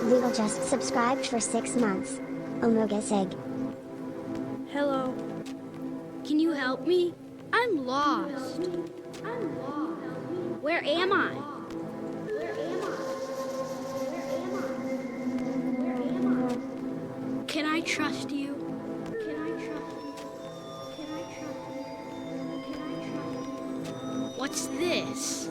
Legal just subscribed for 6 months. Omega Sig. Hello. Can you help me? I'm lost. Where am I? Can I trust you? What's this?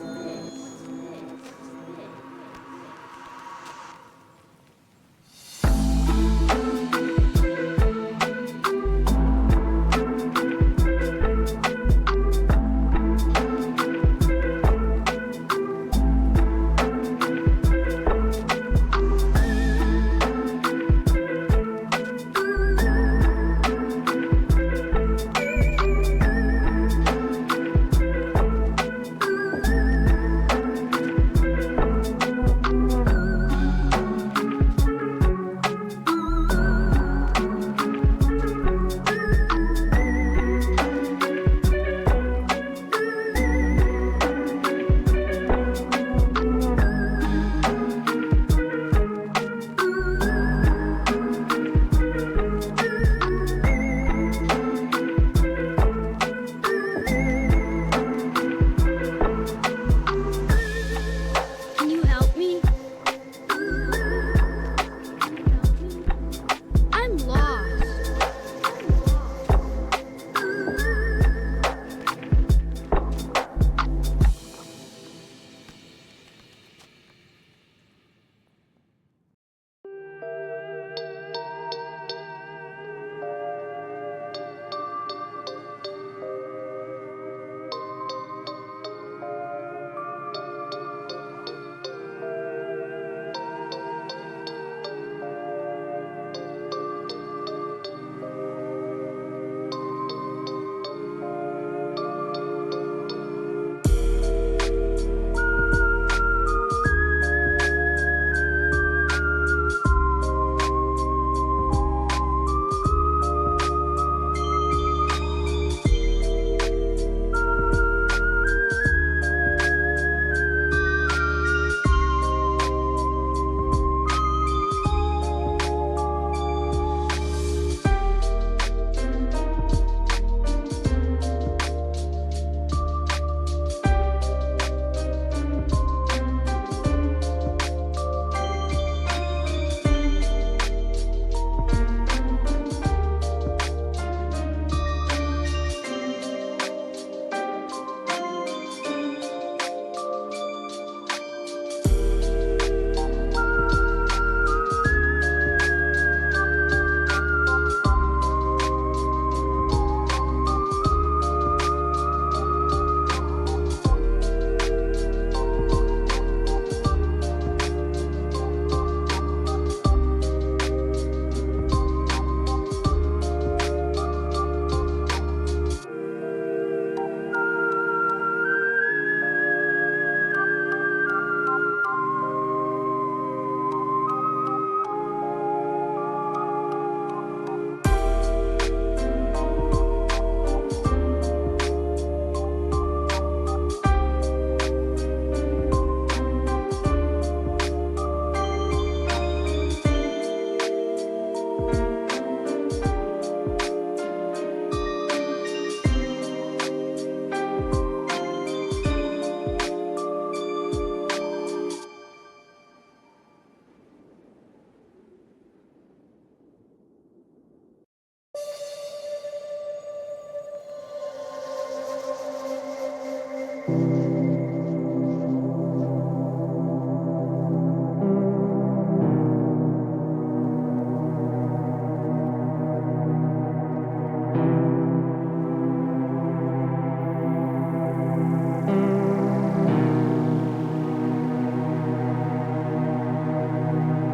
Can you help me? I'm lost.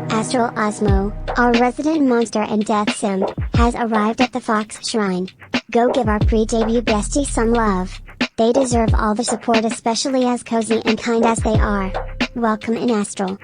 Astral Osmo, our resident monster and death sim, has arrived at the Fox Shrine. Go give our pre-debut bestie some love. They deserve all the support, especially as cozy and kind as they are. Welcome in Astral.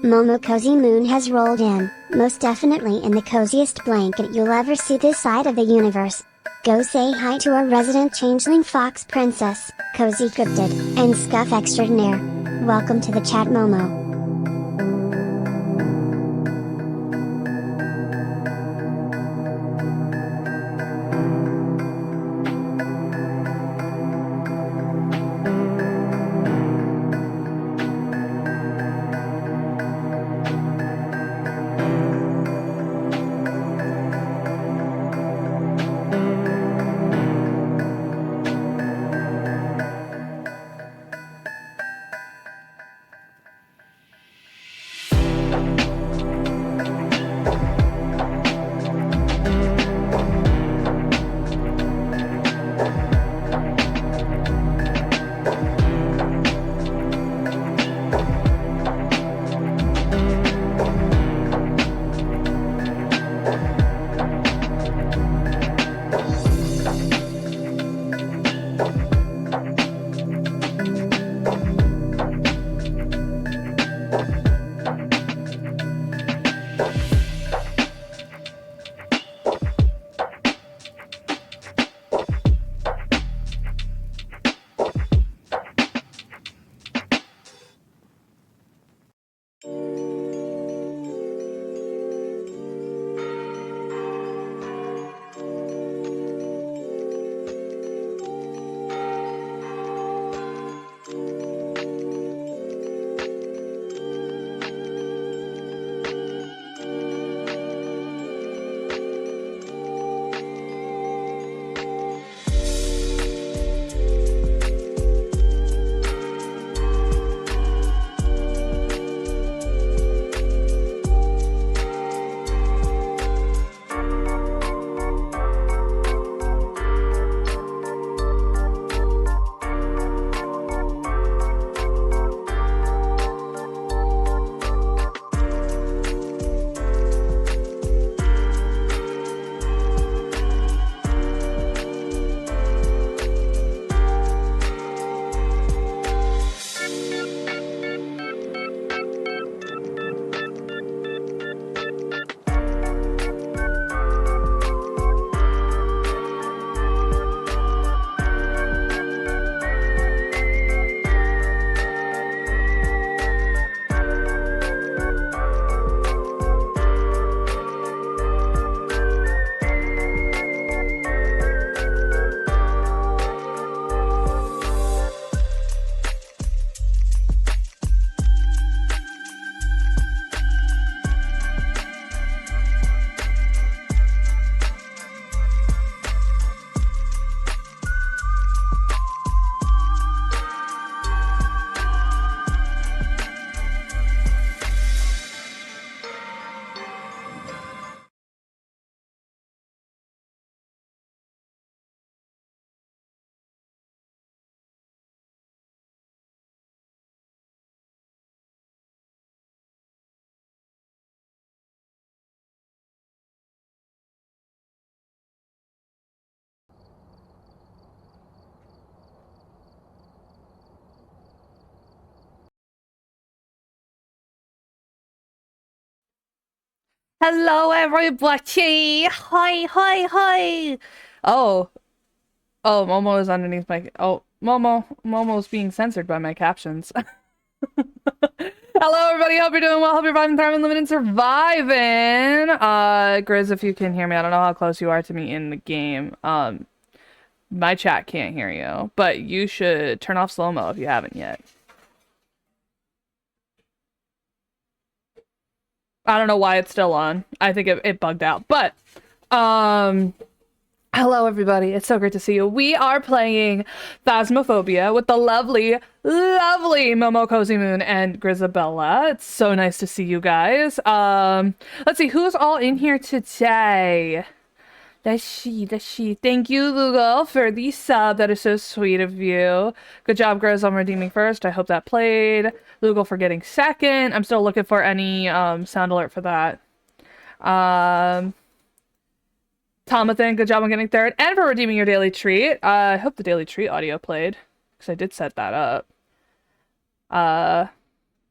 Momo Cozy Moon has rolled in, most definitely in the coziest blanket you'll ever see this side of the universe. Go say hi to our resident changeling fox princess, Cozy Cryptid, and Scuff Extraordinaire. Welcome to the chat, Momo. Hello, everybody! Hi, hi, hi! Oh, Momo is underneath my. Oh, Momo's being censored by my captions. Hello, everybody. Hope you're doing well. Hope you're vibing, thriving, living, and surviving. Grizz, if you can hear me, I don't know how close you are to me in the game. My chat can't hear you, but you should turn off slow-mo if you haven't yet. I don't know why it's still on. I think it bugged out, but hello, everybody. It's so great to see you. We are playing Phasmophobia with the lovely, lovely Momo Cozy Moon and Grizabella. It's so nice to see you guys. Let's see who's all in here today. That's she. Thank you, Lugo, for the sub. That is so sweet of you. Good job, Grizz, on redeeming first. I hope that played. Lugo for getting second. I'm still looking for any sound alert for that. Tomathan, good job on getting third and for redeeming your daily treat. I hope the daily treat audio played because I did set that up.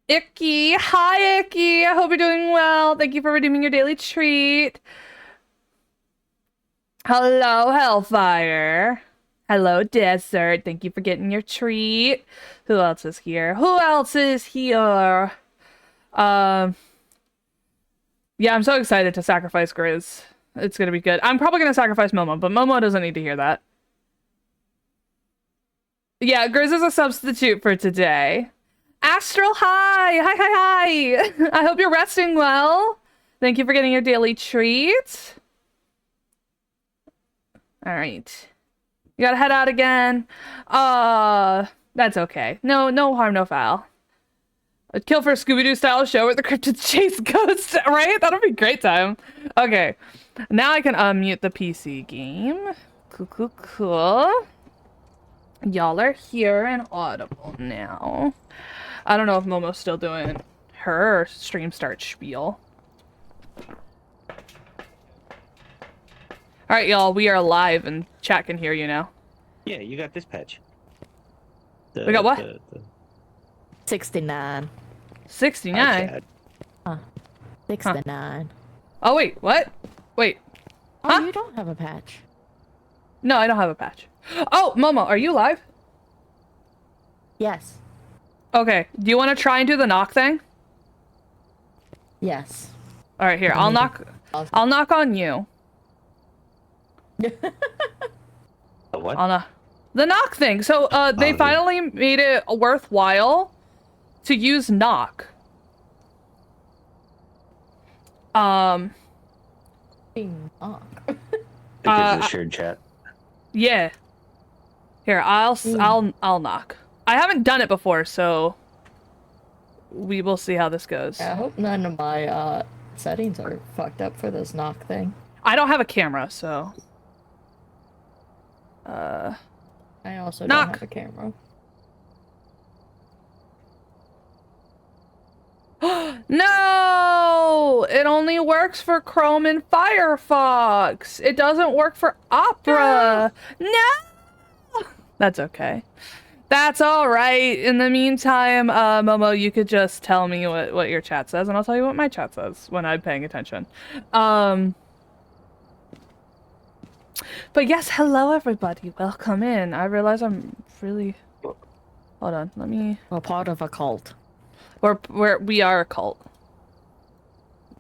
Icky. Hi, Icky. I hope you're doing well. Thank you for redeeming your daily treat. Hello, Hellfire. Hello, Desert. Thank you for getting your treat. Who else is here? Who else is here? Um, yeah, I'm so excited to sacrifice Grizz. It's gonna be good. I'm probably gonna sacrifice Momo, but Momo doesn't need to hear that. Yeah, Grizz is a substitute for today. Astral, hi! Hi, hi, hi! I hope you're resting well. Thank you for getting your daily treat. Alright. You gotta head out again. That's okay. No harm, no foul. A kill for a Scooby-Doo style show where the cryptids chase ghosts, right? That'll be a great time. Okay. Now I can unmute the PC game. Cool. Y'all are here and audible now. I don't know if Momo's still doing her stream start spiel. Alright, y'all, we are live and chat can hear you now. Yeah, you got this patch. We got what? 69. 69? 69. Oh, wait, what? Wait. Oh, Huh? you don't have a patch. No, I don't have a patch. Oh, Momo, are you live? Yes. Okay, do you want to try and do the knock thing? Yes. Alright, here, I'll knock on you. The what? On the knock thing. So, they yeah. finally made it worthwhile to use knock. Ding knock. Because it's shared chat. Yeah. Here, I'll knock. I haven't done it before, so we will see how this goes. I hope none of my settings are fucked up for this knock thing. I don't have a camera, so I also Knock. don't have a camera. No! It only works for Chrome and Firefox. It doesn't work for Opera. No! That's okay. That's all right. In the meantime, Momo, you could just tell me what your chat says, and I'll tell you what my chat says when I'm paying attention. But yes, hello everybody. Welcome in. I realize I'm really... Hold on, let me... We're part of a cult. We are a cult.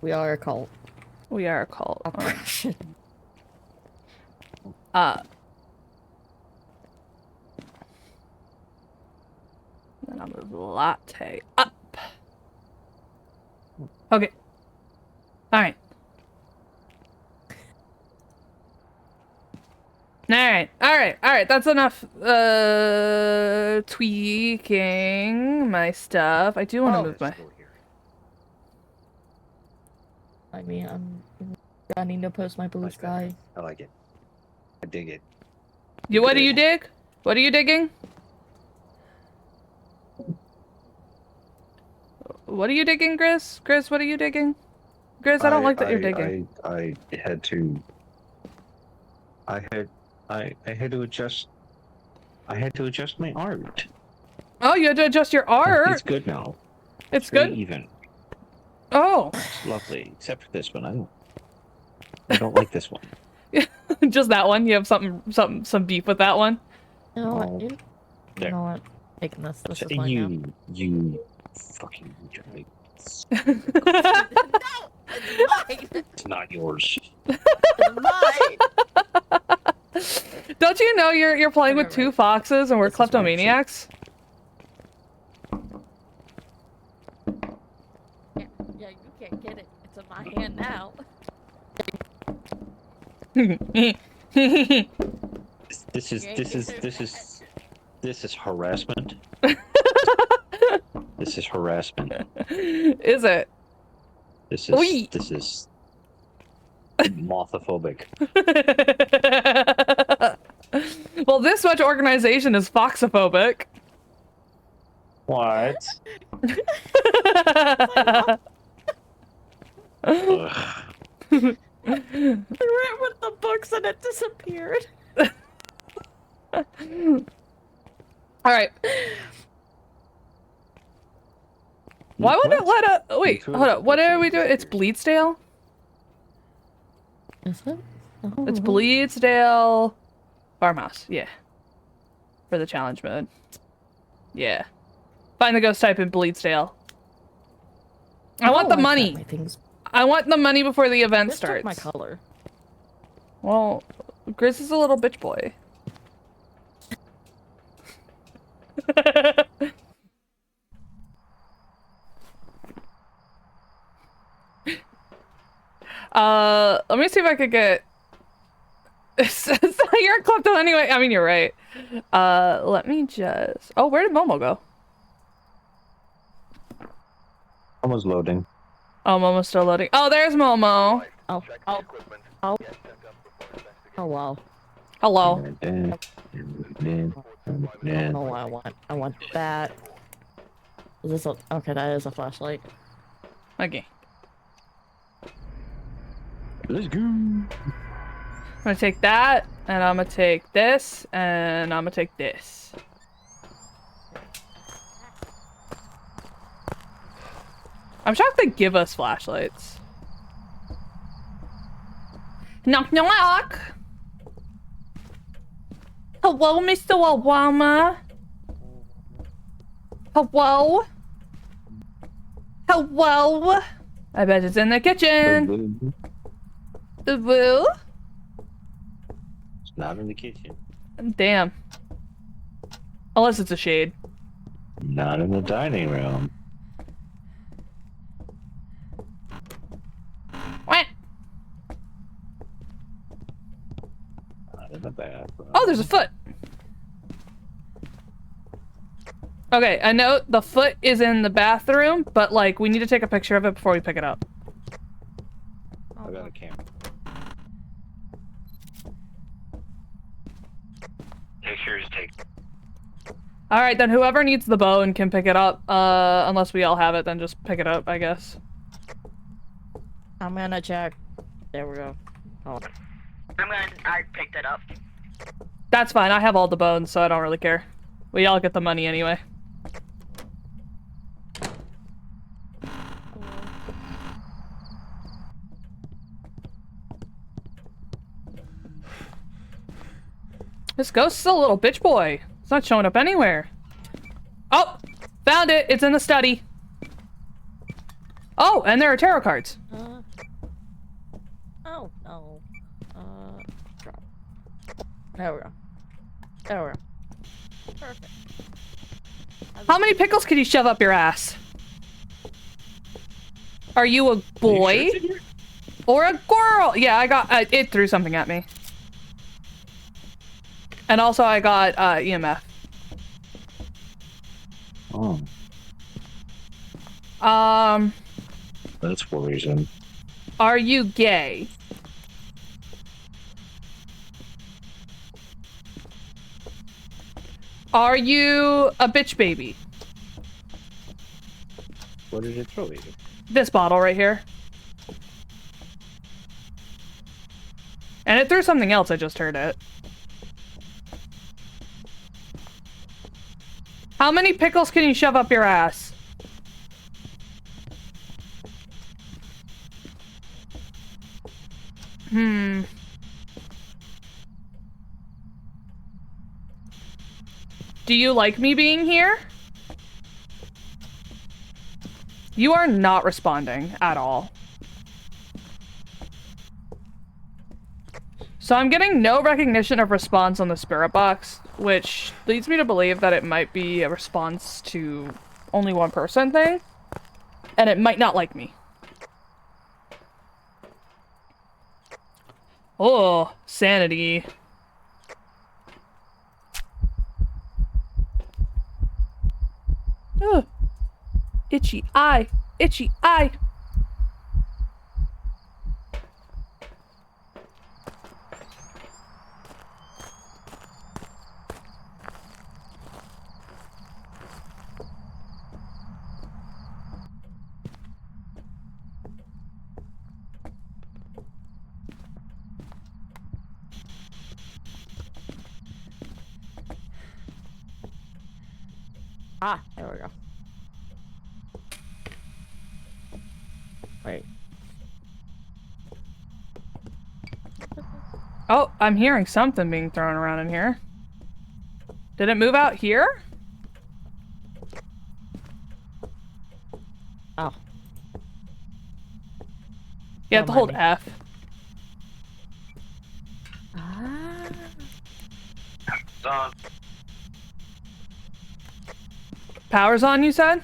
We are a cult. We are a cult. Oppression. Then I'll move latte up. Okay. Alright. Alright. That's enough tweaking my stuff. I do want to move my... I mean, I'm gunning to post my blue sky. I like it. I dig it. What do you dig? What are you digging? What are you digging, Grizz? Grizz, what are you digging? Grizz, I don't like that you're digging. I had to adjust. I had to adjust my art. Oh, you had to adjust your art. It's good now. It's very good. even. Oh, It's lovely, except for this one. I don't like this one. just that one. You have some beef with that one. You know what, Oh. dude? You There. know what? Taking this is So mine now. you fucking jerk. It's not yours. Don't you know you're playing with two foxes and we're This is my kleptomaniacs? Yeah, you can't get it. It's in my hand now. This is harassment. This is harassment. Is it? This Oi. is mothophobic. Well, this much organization is foxophobic. What? Ugh. I ran with the books and it disappeared. All right. Why would it What? let a wait? food Hold up. What is are we doing? It's Bleedsdale. Is it? Oh, It's Bleedsdale farmhouse. Yeah. For the challenge mode. Yeah. Find the ghost type in Bleedsdale. I want the money. My things. I want the money before the event This took starts. my color. Well, Grizz is a little bitch boy. Let me see if I could get. You're a klepto anyway. I mean, you're right. Let me just. Oh, where did Momo go? Almost loading. Oh, Momo's still loading. Oh, there's Momo. Oh, oh, oh. Oh wow. Hello. I don't know what I want. I want that. Is this a okay? That is a flashlight. Okay. Let's go. I'm gonna take that, and I'm gonna take this, and I'm gonna take this. I'm shocked they give us flashlights. Knock knock! Hello, Mr. Obama? Hello? Hello? I bet it's in the kitchen. Woo? It's not in the kitchen. Damn. Unless it's a shade. Not in the dining room. What? Not in the bathroom. Oh, there's a foot. Okay, I know the foot is in the bathroom, but like we need to take a picture of it before we pick it up. I got a camera. Pictures take. All right, then whoever needs the bone can pick it up. Unless we all have it, then just pick it up, I guess. I'm gonna check. There we go. Oh. I picked it up. That's fine. I have all the bones, so I don't really care. We all get the money anyway. This ghost is a little bitch boy. It's not showing up anywhere. Oh! Found it! It's in the study. Oh, and there are tarot cards. Oh no. Drop. There we go. There we go. Perfect. How many pickles can you shove up your ass? Are you a boy? Or a girl? Yeah, I got, it threw something at me. And also I got, EMF. Oh, that's worrisome. Are you gay? Are you a bitch baby? What did it throw you? This bottle right here. And it threw something else, I just heard it. How many pickles can you shove up your ass? Do you like me being here? You are not responding at all. So I'm getting no recognition of response on the spirit box, which leads me to believe that it might be a response to only one person thing, and it might not like me. Oh, sanity. Ugh. Itchy eye, itchy eye. Ah, there we go. Wait. Oh, I'm hearing something being thrown around in here. Did it move out here? Oh. You have to Don't hold mind me. F. Ah. It's on. Power's on, you said?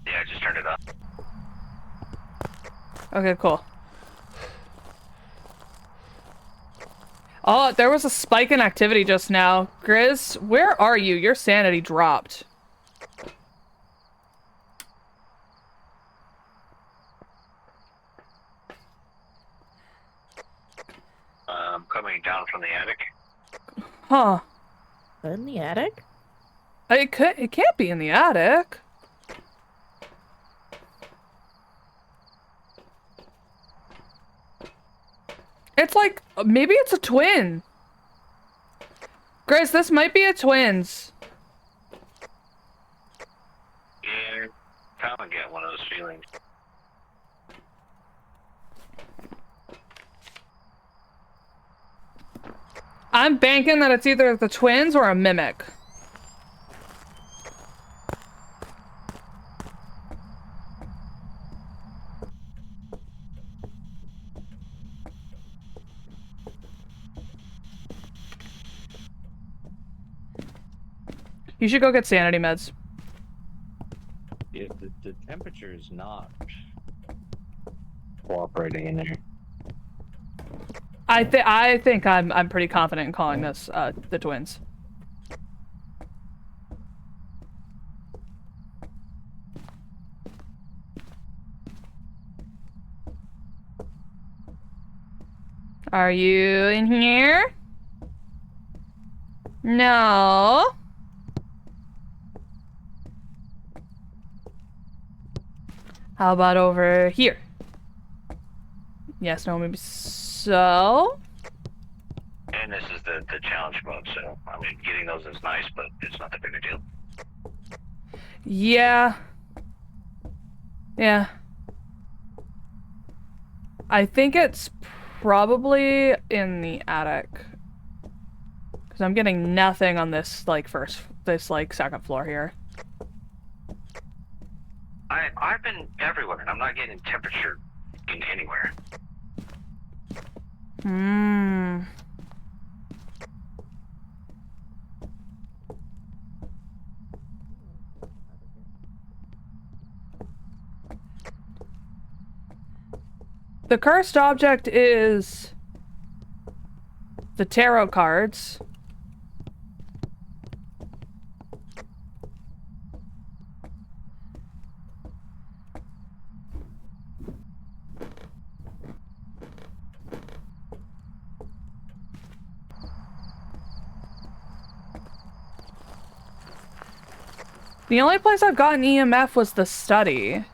Yeah, I just turned it on. Okay, cool. Oh, there was a spike in activity just now. Grizz, where are you? Your sanity dropped. Coming down from the attic. Huh. In the attic? It can't be in the attic. It's like, maybe it's a twin. Grace, this might be a twins. Yeah, kind of get one of those feelings. I'm banking that it's either the twins or a mimic. You should go get sanity meds. Yeah, the temperature is not cooperating in there. I think I'm pretty confident in calling this the twins. Are you in here? No. How about over here? Yes, no, maybe so. And this is the challenge mode, so I mean, getting those is nice, but it's not that big a deal. Yeah. Yeah. I think it's probably in the attic. Because I'm getting nothing on this, like, second floor here. I've been everywhere, and I'm not getting temperature in anywhere. Hmm. The cursed object is the tarot cards. The only place I've gotten EMF was the study.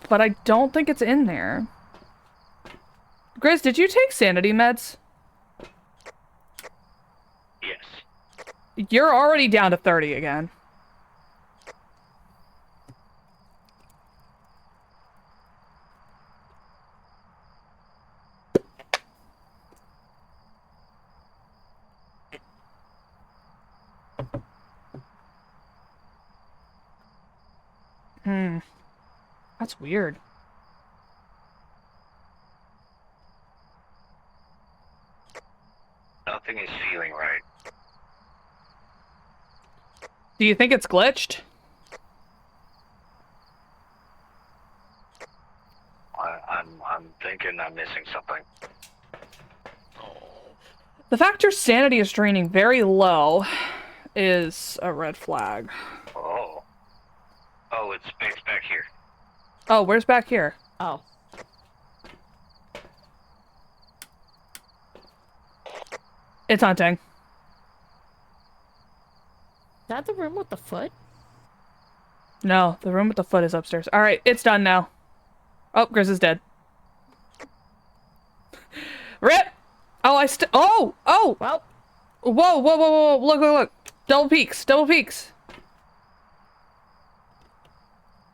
But I don't think it's in there. Grizz, did you take sanity meds? Yes. You're already down to 30 again. That's weird. Nothing is feeling right. Do you think it's glitched? I'm thinking I'm missing something. The fact your sanity is draining very low is a red flag. Oh. Oh, it's back here. Oh, where's back here? Oh. It's hunting. Is that the room with the foot? No, the room with the foot is upstairs. Alright, it's done now. Oh, Grizz is dead. RIP! Oh, Oh! Well. Whoa! Look! Double peaks!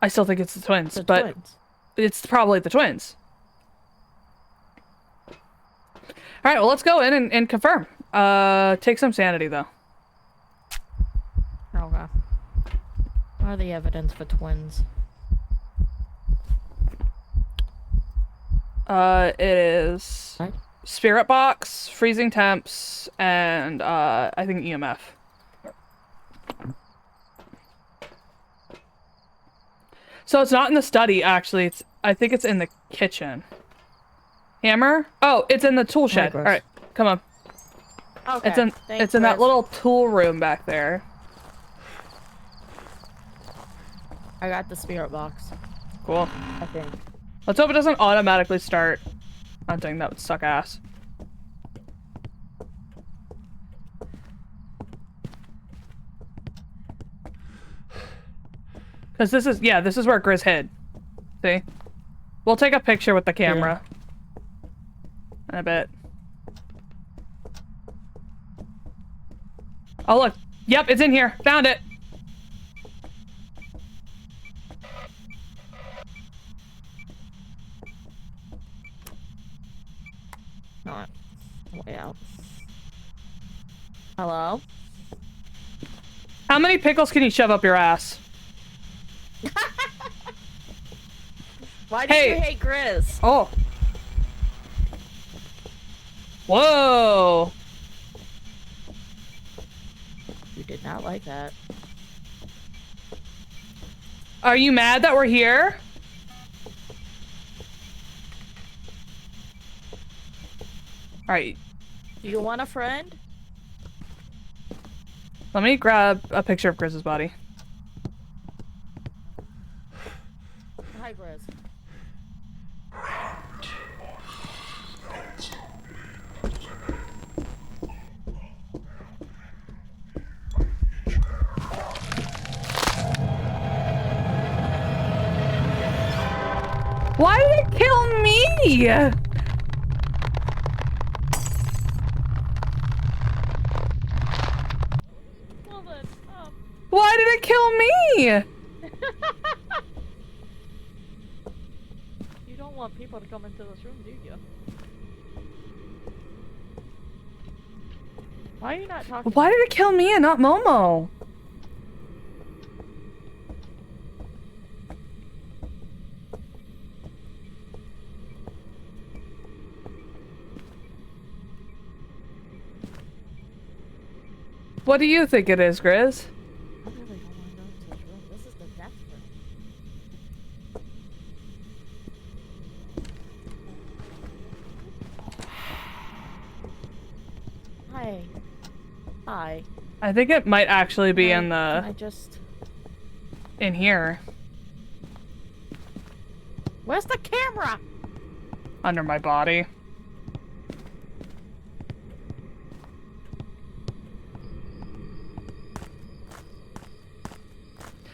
I still think it's the twins, The but twins. it's probably the twins. All right, well, let's go in and confirm. Take some sanity, though. Okay. What are the evidence for twins? It is What? spirit box, freezing temps, and I think EMF. So it's not in the study, actually. I think it's in the kitchen. Hammer? Oh, it's in the tool shed. All right, come on. Okay. It's in that little tool room back there. I got the spirit box. Cool. I think. Let's hope it doesn't automatically start hunting. That would suck ass. Because this is where Grizz hid. See? We'll take a picture with the camera. In a bit. Oh, look. Yep, it's in here. Found it. Not way out. Hello? How many pickles can you shove up your ass? Why do you hate Grizz? Oh. Whoa. You did not like that. Are you mad that we're here? Alright. Do you want a friend? Let me grab a picture of Grizz's body. Hi, Grizz. Why did it kill me? Well then, Why did it kill me? you don't want people to come into this room, do you? Why are you not talking? Why did it kill me and not Momo? What do you think it is, Grizz? I really don't want to go into this room. This is the death room. Hi. Hi. I think it might actually be in Can the I just... in here. Where's the camera? Under my body.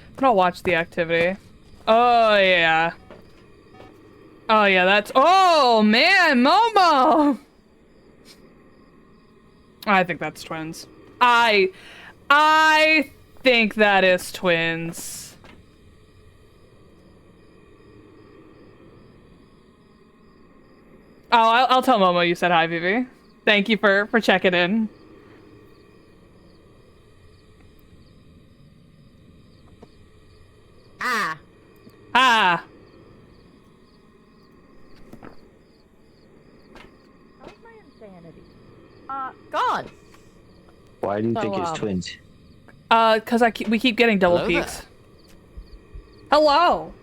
I'm gonna watch the activity. Oh yeah. Oh yeah, that's oh man, Momo! I think that's twins. I think that is twins. Oh, I'll tell Momo you said hi, Vivi. Thank you for checking in. Ah. Ah. How's my insanity? Gone. Why do you So, think it's twins? Cause we keep getting double Hello peeks. Hello.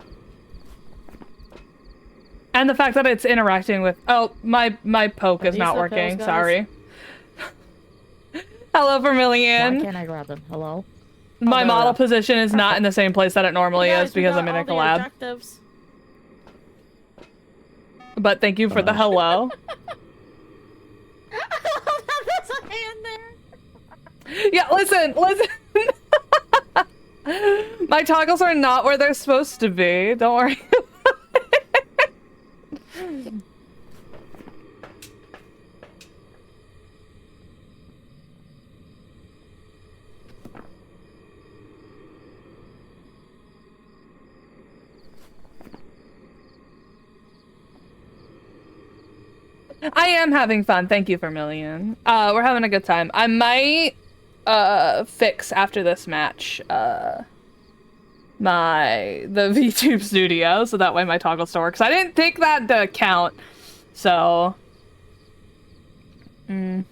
And the fact that it's interacting with my poke is these not the working. pills, guys? Sorry. Hello, Why Vermilion. can't I grab them? Hello? My there we model go. position is not in the same place that it normally Guys, is we because got I'm in a all the collab. objectives. But thank you for the hello. There's a hand there. Yeah, listen. My toggles are not where they're supposed to be. Don't worry. I am having fun. Thank you, Vermilion. We're having a good time. I might fix after this match the VTube studio so that way my toggle still works. I didn't take that into account, so we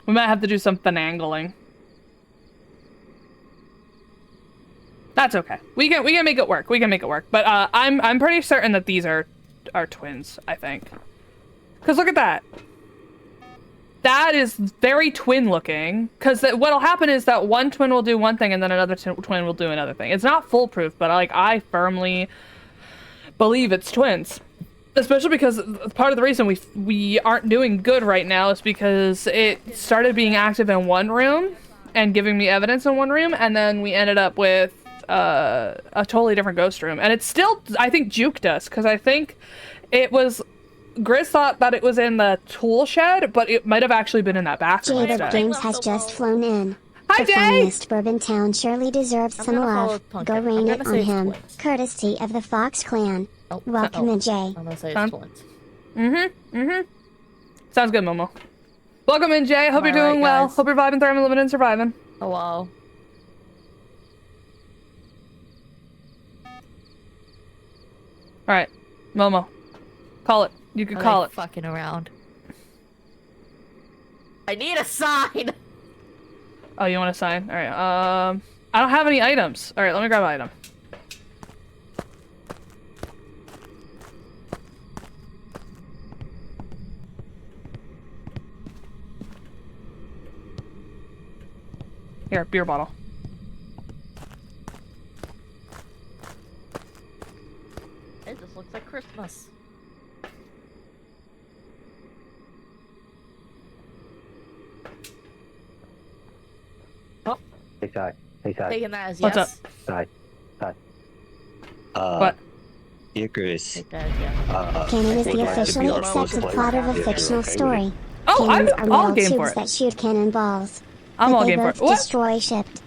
might have to do some finagling. That's okay. We can make it work. We can make it work. But I'm pretty certain that these are twins, I think. Cause look at that. That is very twin looking. Cause what'll happen is that one twin will do one thing and then another twin will do another thing. It's not foolproof, but like I firmly believe it's twins. Especially because part of the reason we aren't doing good right now is because it started being active in one room and giving me evidence in one room, and then we ended up with a totally different ghost room, and it still, I think, juked us, because I think it was, Grizz thought that it was in the tool shed, but it might have actually been in that bathroom Jade of instead. Games has just flown in. Hi, The Jay! funniest bourbon town surely deserves I'm some gonna follow love. Pumpkin. Go I'm rain gonna it say on it's him, twins. courtesy of the Fox clan. Oh, Welcome in, Jay. I'm gonna say Sounds- it's twins. Sounds good, Momo. Welcome in, Jay. Hope Am I you're doing right, well. guys? Hope you're vibing, thriving, living, and surviving. Oh wow. Alright, Momo. Call it. You can Are call they it. fucking around? I need a sign! Oh, you want a sign? Alright, I don't have any items. Alright, let me grab an item. Here, beer bottle. It just looks like Christmas. Hey, Ty. Hey, Ty. Taking that as What's yes. Ty. Ty. What? Icarus. Take that as yes. Canon is would the like to officially be our accepted cosplayer plot of a if you're fictional okay with it. story. Oh, Cannons I'm are all metal game for tubes it. that shoot cannonballs. I'm but all they game for both it. What? destroy shipped.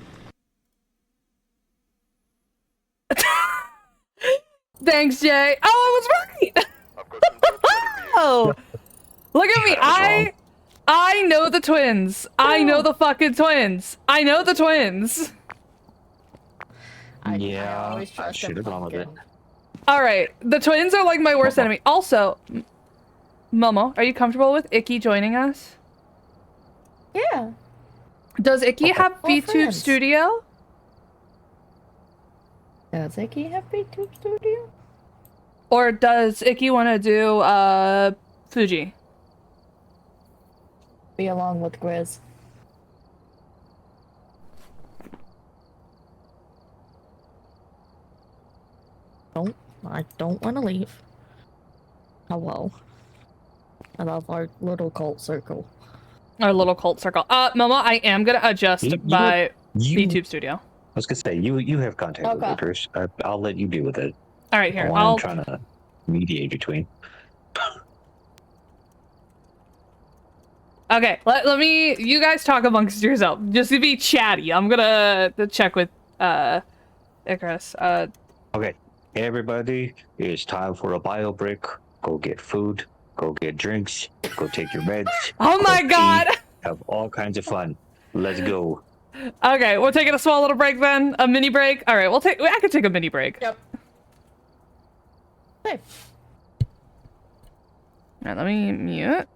Thanks, Jay. Oh, I was right. Oh, look at me. I know the twins. I know the fucking twins. I know the twins. I Yeah, always I trust should have gone with it. Pumpkin. All right, the twins are like my worst Momo. enemy. Also, Momo, are you comfortable with Icky joining us? Yeah. Does Icky have We're VTube friends. Studio? Does Icky have VTube Studio? Or does Icky want to do Fuji? Be along with Grizz. I don't want to leave. Hello. I love our little cult circle. Our little cult circle. Momo, I am gonna adjust You know my You, VTube Studio. I was gonna say you have contact with Okay. Icarus. I'll let you deal with it. All right, here. The one I'm trying to mediate between. Okay, let me. You guys talk amongst yourself. Just to be chatty. I'm gonna check with Icarus. Okay, everybody, it's time for a bio break. Go get food. Go get drinks. Go take your meds. Oh go my pee, god. Have all kinds of fun. Let's go. Okay, we're taking a small little break then. A mini break. All right, I could take a mini break. Yep. Hey. All right, let me mute.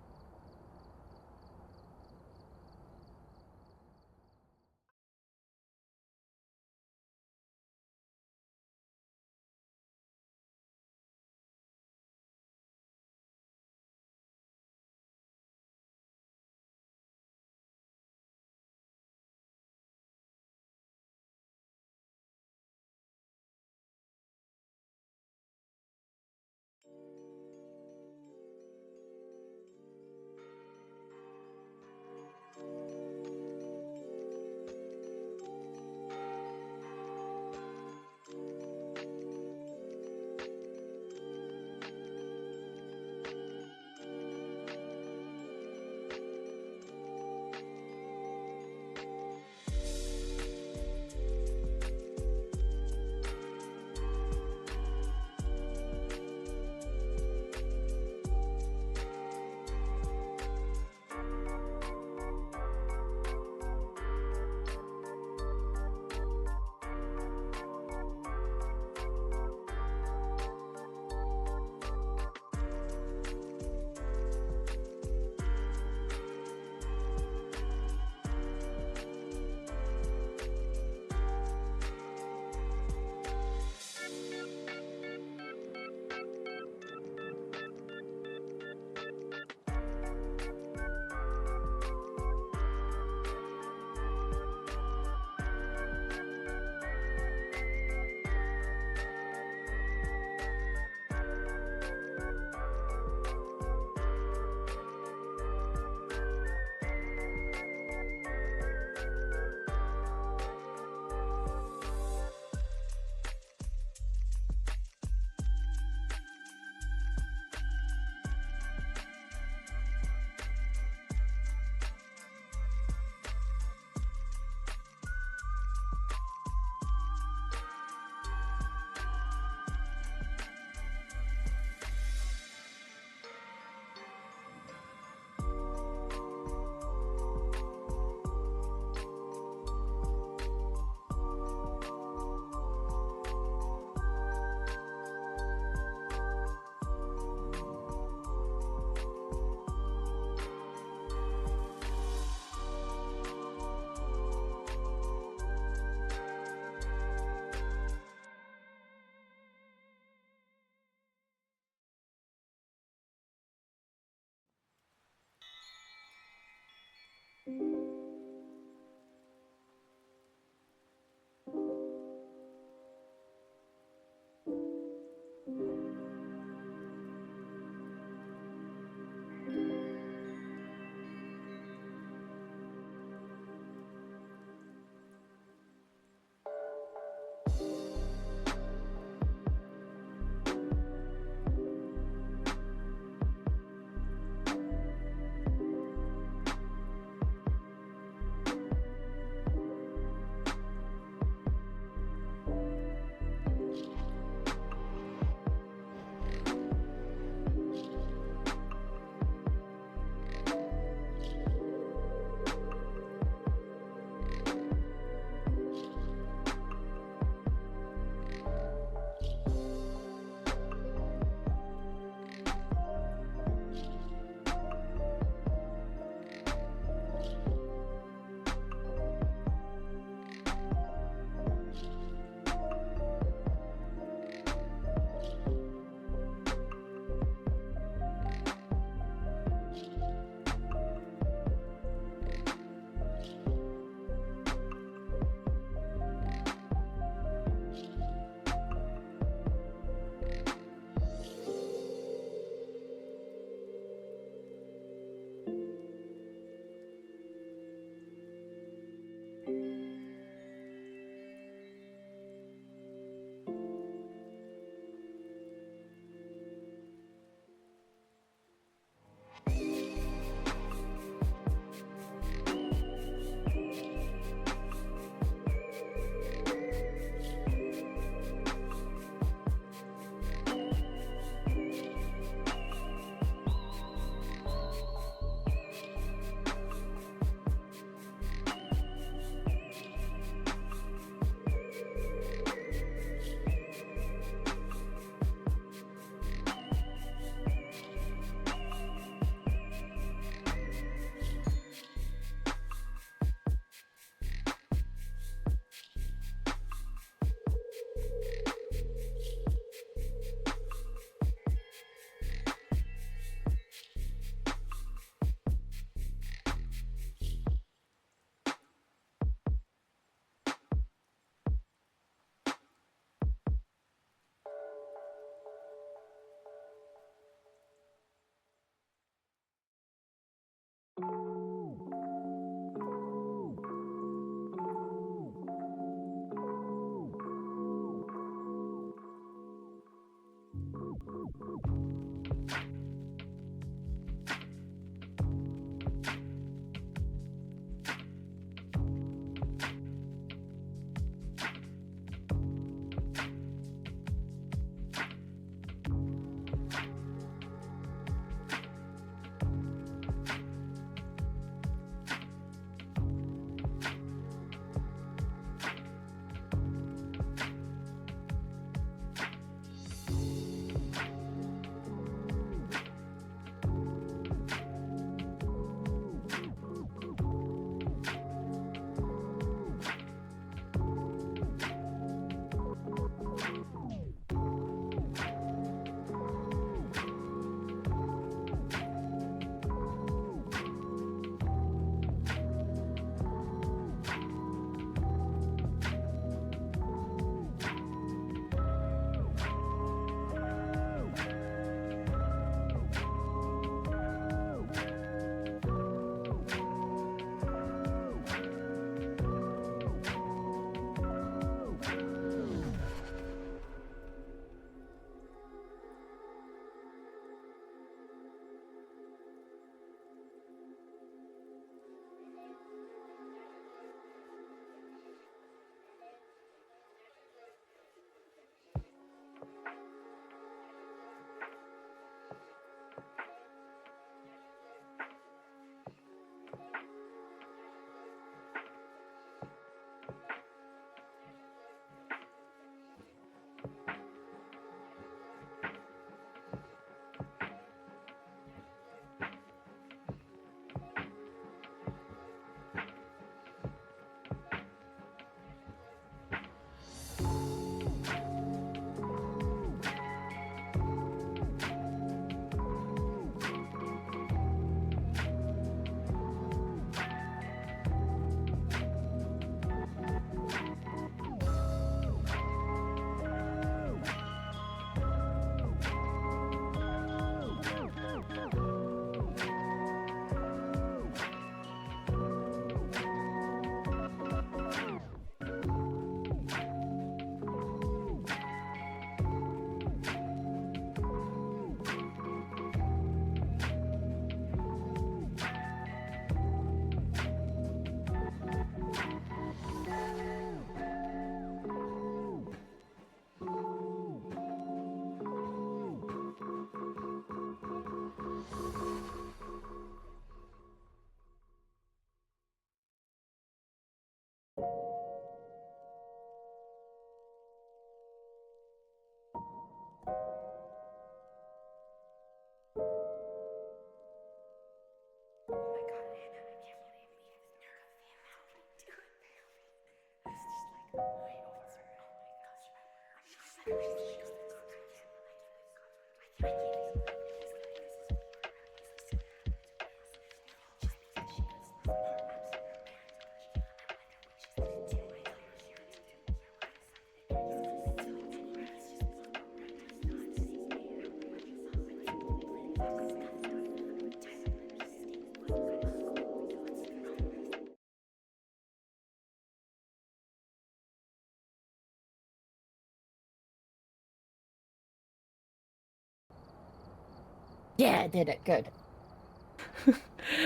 Yeah, I did it. Good.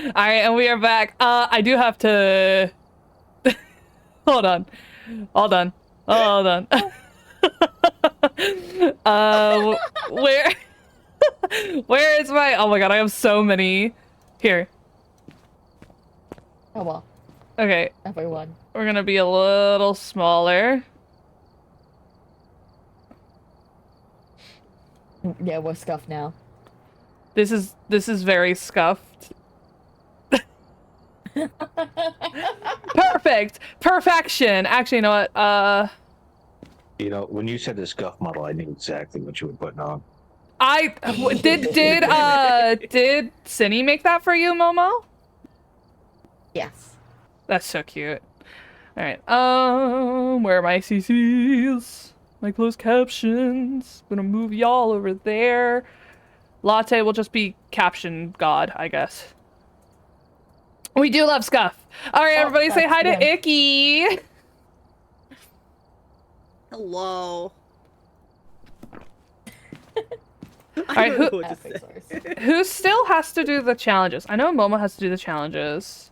Alright, and we are back. I do have to... Hold on. Hold on. Hold on. Where... Where is my... Oh my god, I have so many. Here. Oh well. Okay, Everyone. we're gonna be a little smaller. Yeah, we're scuffed now. This is very scuffed. Perfect! Perfection! Actually, you know what? You know, when you said the scuff model, I knew exactly what you were putting on. Did Cindy make that for you, Momo? Yes. That's so cute. Alright, where are my CCs? My closed captions. I'm gonna move y'all over there. Latte will just be caption god, I guess. We do love Scuff. Alright, everybody say hi to Icky! Hello. Alright, I don't know what to say. who still has to do the challenges? I know Momo has to do the challenges.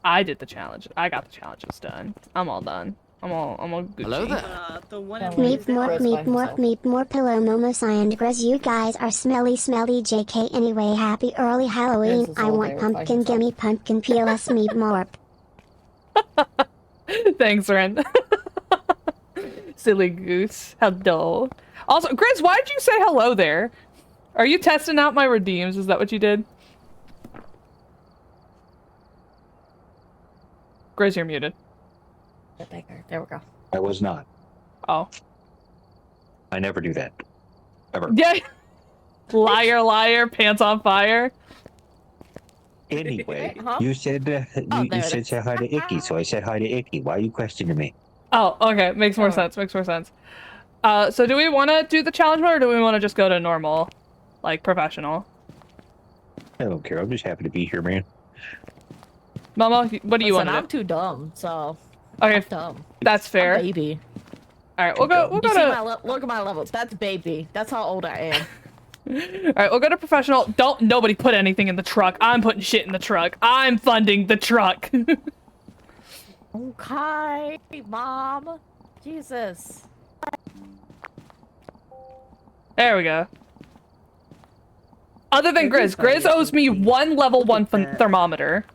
I did the challenge. I got the challenges done. I'm all done. I'm all Gucci. Hello there. The one Oh, in wait. Meep more, Gross by meep more, himself. meep more pillow momos and Grizz. You guys are smelly, JK. Anyway, happy early Halloween. Grizz is I all want there by pumpkin, himself. gimme pumpkin, POS, meep more. Thanks, Ren. Silly goose. How dull. Also, Grizz, why did you say hello there? Are you testing out my redeems? Is that what you did? Grizz, you're muted. There we go. I was not. Oh. I never do that. Ever. Yeah. Liar, liar, pants on fire. Anyway, Huh? you said there you it said is. say hi to Icky, so I said hi to Icky. Why are you questioning me? Oh, okay. Makes more Oh. sense. Makes more sense. So do we want to do the challenge mode or do we want to just go to normal? Like, professional? I don't care. I'm just happy to be here, man. Momo, what do you want Listen, to I'm do? too dumb, so Okay, I'm dumb. that's fair. I'm baby. Alright, we'll go You see to... my look at my levels. That's baby. That's how old I am. Alright, we'll go to professional. Don't nobody put anything in the truck. I'm putting shit in the truck. I'm funding the truck. Okay, mom. Jesus. There we go. Other than Grizz. Grizz owes me one level 1 thermometer.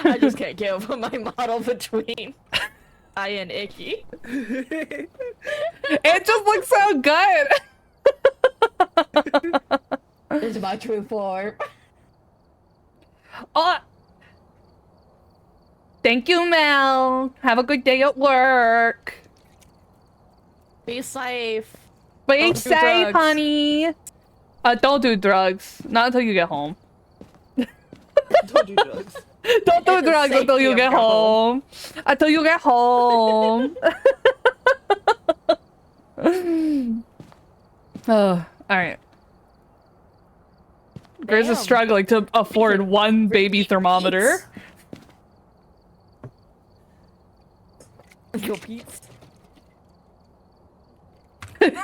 I just can't get over my model between I and Icky. It just looks so good. This is my true form. Oh. Thank you, Mel. Have a good day at work. Be safe. Be Don't do safe, drugs. honey. Don't do drugs. Not until you get home. Don't do drugs. Don't do In the drugs until you safety get of your home. Until you get home. Oh, alright. Grizz is Damn. struggling to afford one baby thermometer. Go Pete's. Grizz!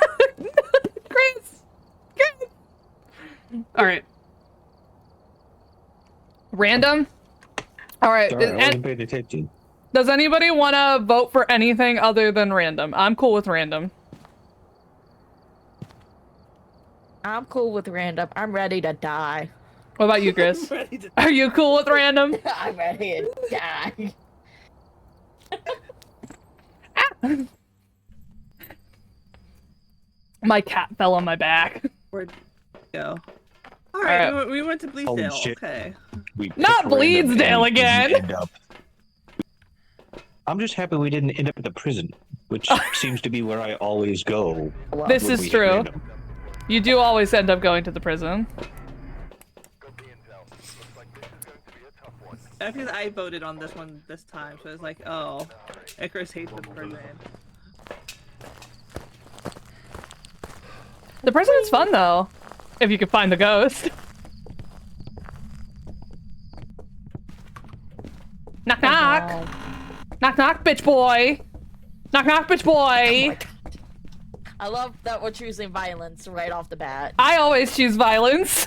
Grizz! Alright. Random? Alright. Sorry, I wasn't paying attention. Does anybody want to vote for anything other than random? I'm cool with random. I'm cool with random. I'm ready to die. What about you, Grizz? Ready to- Are you cool with random? I'm ready to die. My cat fell on my back. Where'd it go? All Alright. right, we went to Bleasdale. shit. Okay. We Not picked random Bleasdale and we again. didn't end up- I'm just happy we didn't end up at the prison, which seems to be where I always go. This when is we hit true. random. You do always end up going to the prison. I feel I voted on this one this time, so it's like, oh, Icarus hates the prison. The prison is fun though, if you can find the ghost. Knock knock, knock knock, bitch boy. Knock knock, bitch boy! I love that we're choosing violence right off the bat. I always choose violence.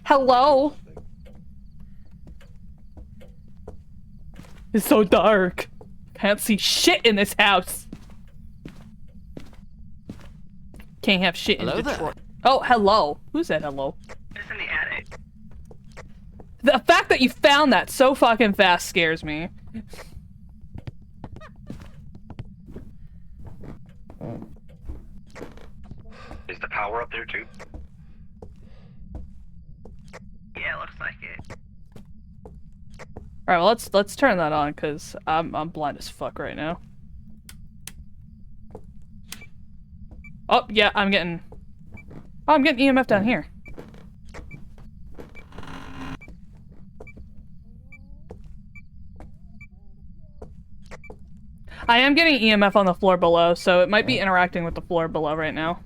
Hello? It's so dark. Can't see shit in this house. Can't have shit in Detroit. Oh, hello. Who said hello? It's in the attic. The fact that you found that so fucking fast scares me. Is the power up there too? Yeah, looks like it. Alright, well let's turn that on, cause I'm blind as fuck right now. Oh yeah, I'm getting EMF down here. I am getting EMF on the floor below, so it might be interacting with the floor below right now.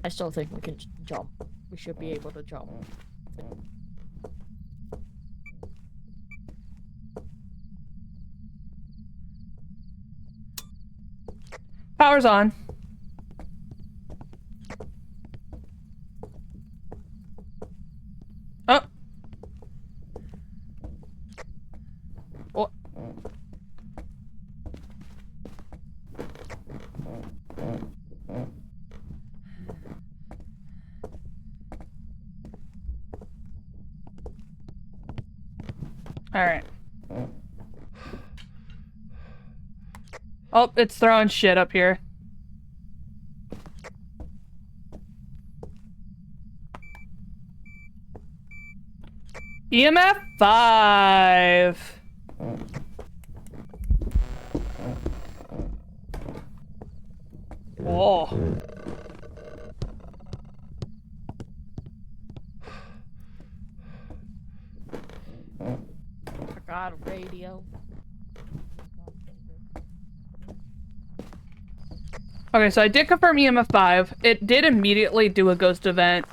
I still think we can jump. We should be able to jump. Power's on. Oh. What? All right. Oh, it's throwing shit up here. EMF 5. Whoa. Forgot a radio. Okay, so I did confirm EMF 5. It did immediately do a ghost event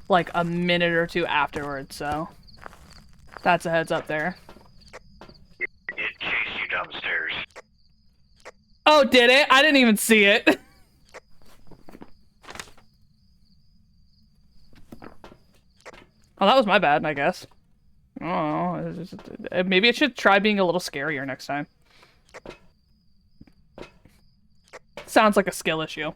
like a minute or two afterwards, so that's a heads up there. It chased you down the stairs. Oh, did it? I didn't even see it. Oh, that was my bad, I guess. Oh, maybe it should try being a little scarier next time. Sounds like a skill issue.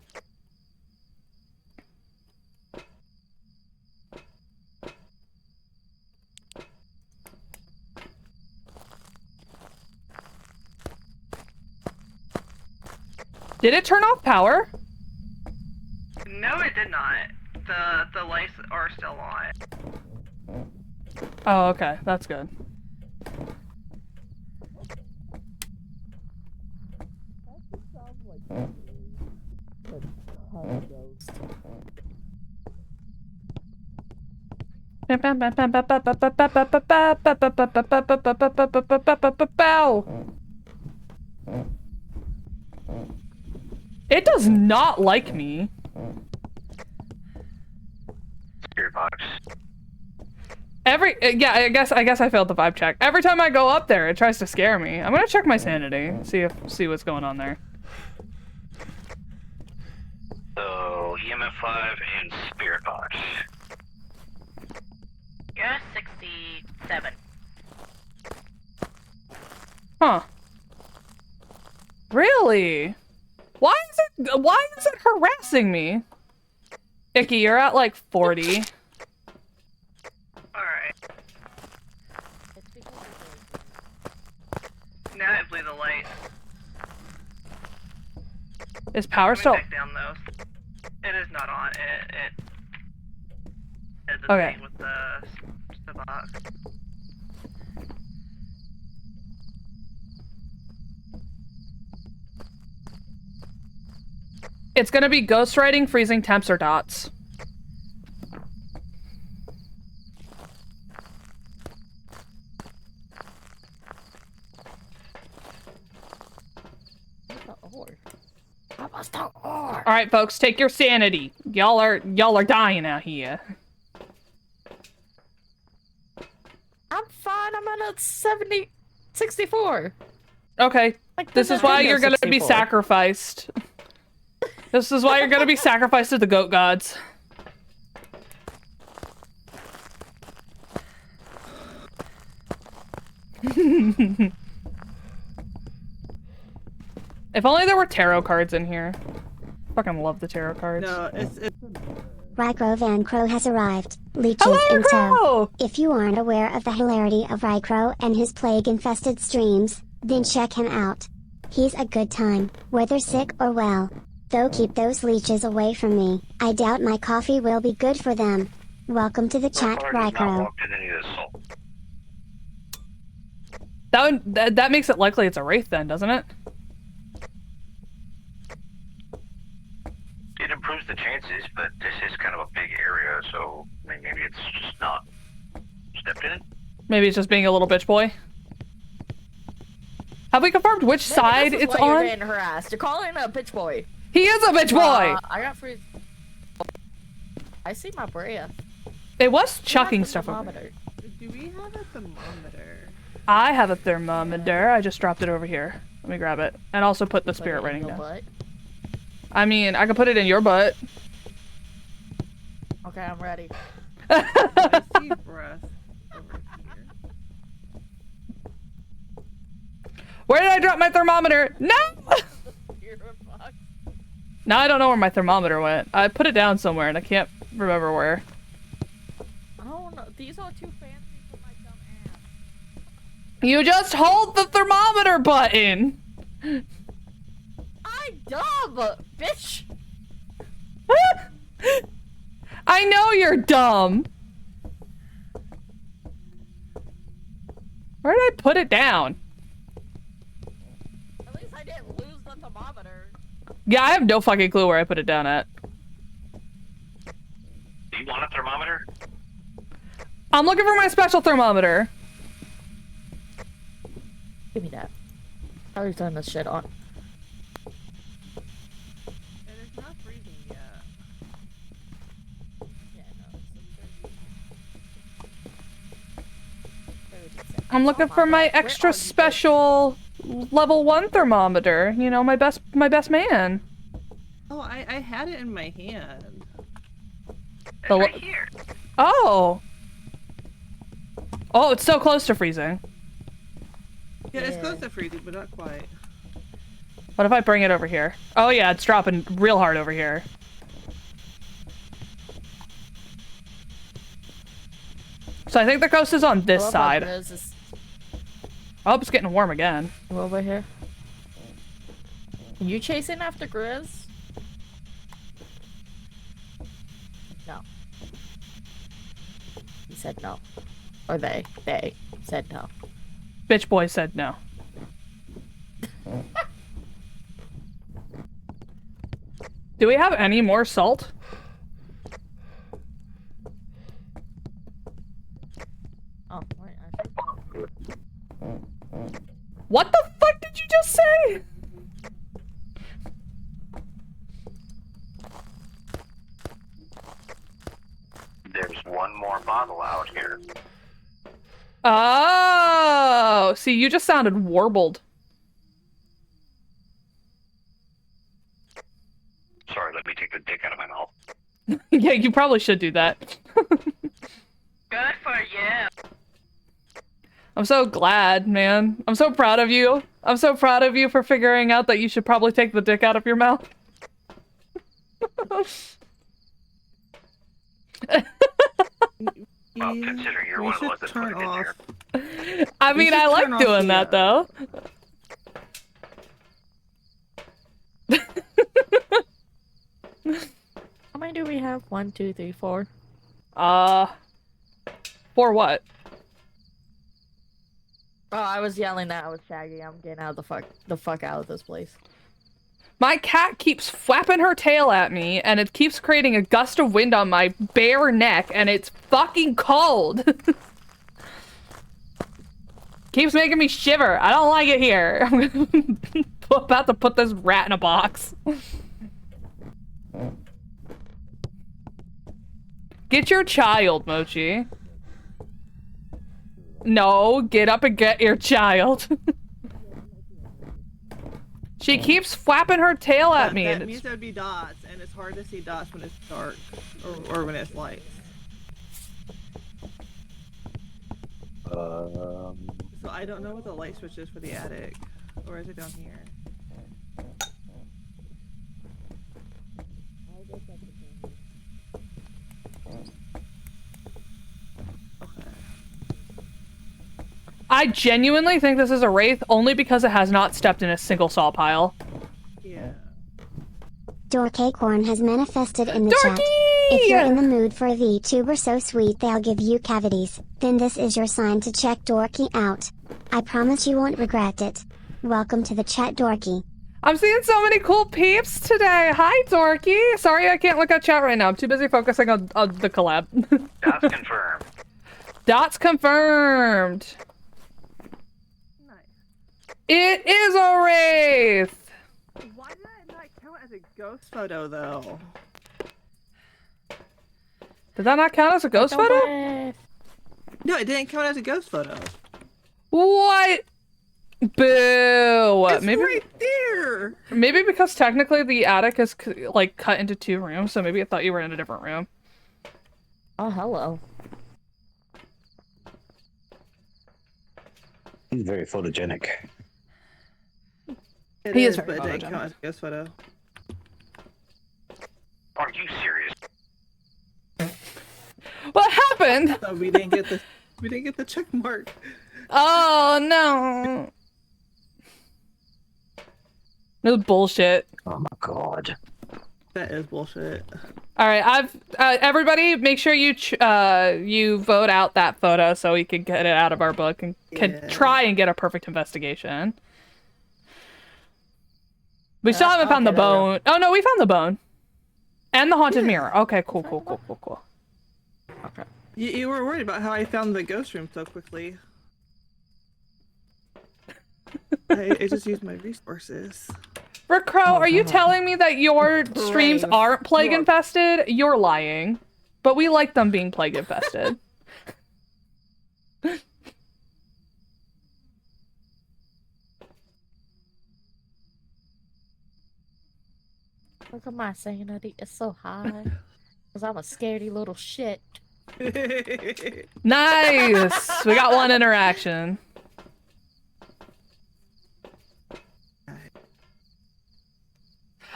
Did it turn off power? No, it did not. The lights are still on. Oh, okay. That's good. It does not like me. Spirit box. Yeah, I guess I failed the vibe check. Every time I go up there, it tries to scare me. I'm gonna check my sanity, see what's going on there. So EMF 5 and spirit box. You're 67. Huh. Really? Why is it harassing me? Icky, you're at like 40. Alright. Now it blew the light. Is power Let me still? back down those. It is not on. It did the Okay. thing with the box. It's gonna be ghostwriting, freezing temps, or dots. All right, folks, take your sanity. Y'all are dying out here. on, I'm on a 64. Okay, Like, this is why Nintendo you're gonna be 64. sacrificed. This is why you're gonna be sacrificed to the goat gods. If only there were tarot cards in here. Fucking love the tarot cards. No, it's Rycrow Van Crow has arrived. Leeches Hello, in tow. Crow! If you aren't aware of the hilarity of Rycrow and his plague-infested streams, then check him out. He's a good time, whether sick or well. Though keep those leeches away from me. I doubt my coffee will be good for them. Welcome to the chat, Far has not Rycrow. walked in any of this salt. That makes it likely it's a wraith then, doesn't it? It improves the chances, but this is kind of a big area, so I mean, maybe it's just not stepped in it. Maybe it's just being a little bitch boy. Have we confirmed which side This is it's why you're on? getting harassed. You're calling a bitch boy. He is a bitch boy! I got free. I see my breath. It was chucking Where's the stuff over. thermometer? do we have a thermometer? I have a thermometer. I just dropped it over here. Let me grab it. And also put the spirit Put it in rating your down. butt? I mean, I could put it in your butt. Okay, I'm ready. I see breath over here. Where did I drop my thermometer? No! You're fucked. Now I don't know where my thermometer went. I put it down somewhere and I can't remember where. Oh no, these are too fancy for my dumb ass. You just hold the thermometer button! I'm dumb, bitch. I know you're dumb! Where did I put it down? At least I didn't lose the thermometer. Yeah, I have no fucking clue where I put it down at. Do you want a thermometer? I'm looking for my special thermometer. Give me that. I already turned this shit on. And it's not freezing yet. Yeah, no, I'm looking for my extra special level 1 thermometer. You know, my best man. Oh, I had it in my hand. It's The right here. Oh! Oh, it's so close to freezing. Yeah, it's Yeah. close to freezing, but not quite. What if I bring it over here? Oh yeah, it's dropping real hard over here. So I think the coast is on this side. Oh, it's getting warm again. Over here. You chasing after Grizz? No. He said no. Or they said no. Bitch boy said no. Do we have any more salt? Oh, wait, What the fuck did you just say? There's one more bottle out here. Oh, see, you just sounded warbled. Sorry, let me take the dick out of my mouth. Yeah, you probably should do that. Good for you. I'm so glad, man. I'm so proud of you. I'm so proud of you for figuring out that you should probably take the dick out of your mouth. Well, considering you're one of the ones that put it in here. I mean, I should like turn off doing the, that though. How many do we have? 1, 2, 3, 4. For what? Oh, I was yelling that I was Shaggy. I'm getting out of the fuck out of this place. My cat keeps flapping her tail at me, and it keeps creating a gust of wind on my bare neck, and it's fucking cold. Keeps making me shiver. I don't like it here. I'm about to put this rat in a box. Get your child, Mochi. No, get up and get your child. She keeps flapping her tail at me. That means there would be dots, and it's hard to see dots when it's dark, or when it's light. So I don't know what the light switch is for the attic. Or is it down here? I genuinely think this is a wraith only because it has not stepped in a single saw pile. Yeah. Dorkacorn has manifested in the chat. If you're in the mood for a VTuber so sweet they'll give you cavities, then this is your sign to check Dorky out. I promise you won't regret it. Welcome to the chat, Dorky. I'm seeing so many cool peeps today. Hi, Dorky. Sorry I can't look at chat right now. I'm too busy focusing on the collab. Dots confirmed. Dots confirmed. It is a wraith! Why did it not count as a ghost photo, though? Did that not count as a ghost photo? No, it didn't count as a ghost photo. What? Boo! It's maybe right there! Maybe because technically the attic is like cut into 2 rooms, so maybe I thought you were in a different room. Oh, hello. He's very photogenic. He is but very it didn't photogenic. count as a ghost photo. Are you serious? What happened? So we didn't get the check mark. Oh no! This is bullshit. Oh my god. That is bullshit. All right, I've everybody make sure you you vote out that photo so we can get it out of our book and can try and get a perfect investigation. We still haven't found the bone. Oh no, we found the bone. And the haunted mirror. Okay, cool. Okay. You were worried about how I found the ghost room so quickly. I just used my resources. Rick Crow, are you telling me that your streams Brave. aren't plague You are- infested? You're lying. But we like them being plague infested. Look at my sanity. It's so high. Because I'm a scaredy little shit. Nice! We got one interaction.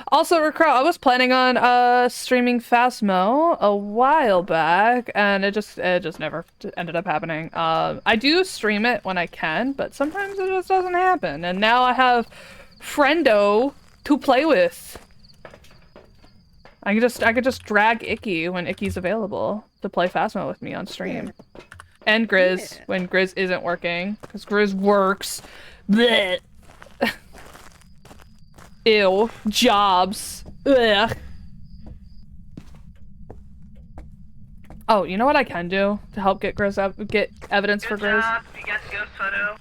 Also, Rick Crow, I was planning on streaming Phasmo a while back, and it just never ended up happening. I do stream it when I can, but sometimes it just doesn't happen. And now I have Friendo to play with. I could just drag Icky when Icky's available to play Phasmo with me on stream. And Grizz when Grizz isn't working, because Grizz works. Blech. Ew. Jobs. Ugh. Oh, you know what I can do to help get Grizz get evidence for Grizz? job. You got the ghost photo.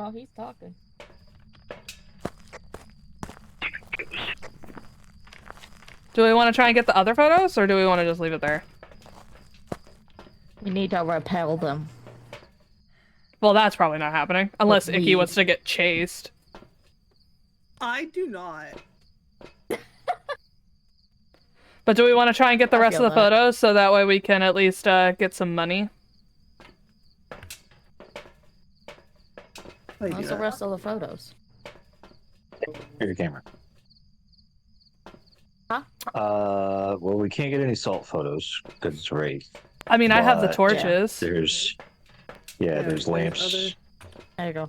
Oh, he's talking. Do we want to try and get the other photos, or do we want to just leave it there? We need to repel them. Well, that's probably not happening. Unless But Icky wants to get chased. I do not. But do we want to try and get the I rest of feel the that. photos so that way we can at least get some money? I do What's the that. rest of the photos? Here, your camera. Huh? Well, we can't get any salt photos because it's wraith. I mean, I have the But- torches. There's there's lamps. There you go.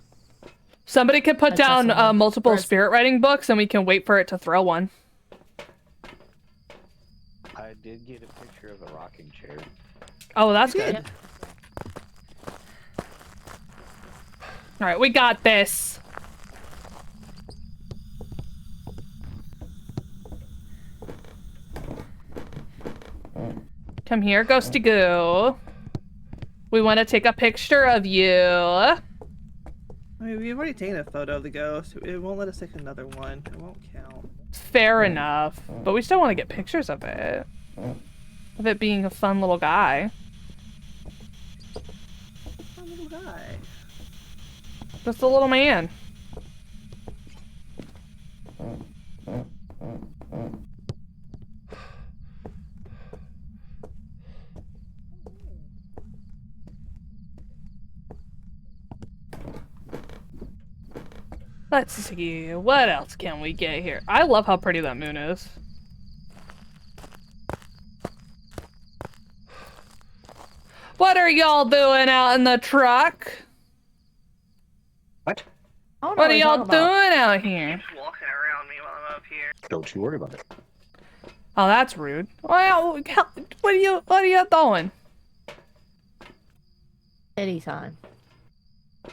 Somebody could put I just down wanna- multiple Where's- spirit writing books and we can wait for it to throw one. I did get a picture of a rocking chair. Oh, that's good. Yep. All right, we got this. Come here, Ghosty Goo. We want to take a picture of you. I mean, we've already taken a photo of the ghost. It won't let us take another one. It won't count. Fair enough. But we still want to get pictures of it. Of it being a fun little guy. Fun little guy. Just a little man. Let's see, what else can we get here? I love how pretty that moon is. What are y'all doing out in the truck? What? I don't know What are you're y'all talking about. doing out here? Keeps walking around me while I'm up here. Don't you worry about it. Oh, that's rude. Well, what are you doing? Kitty time.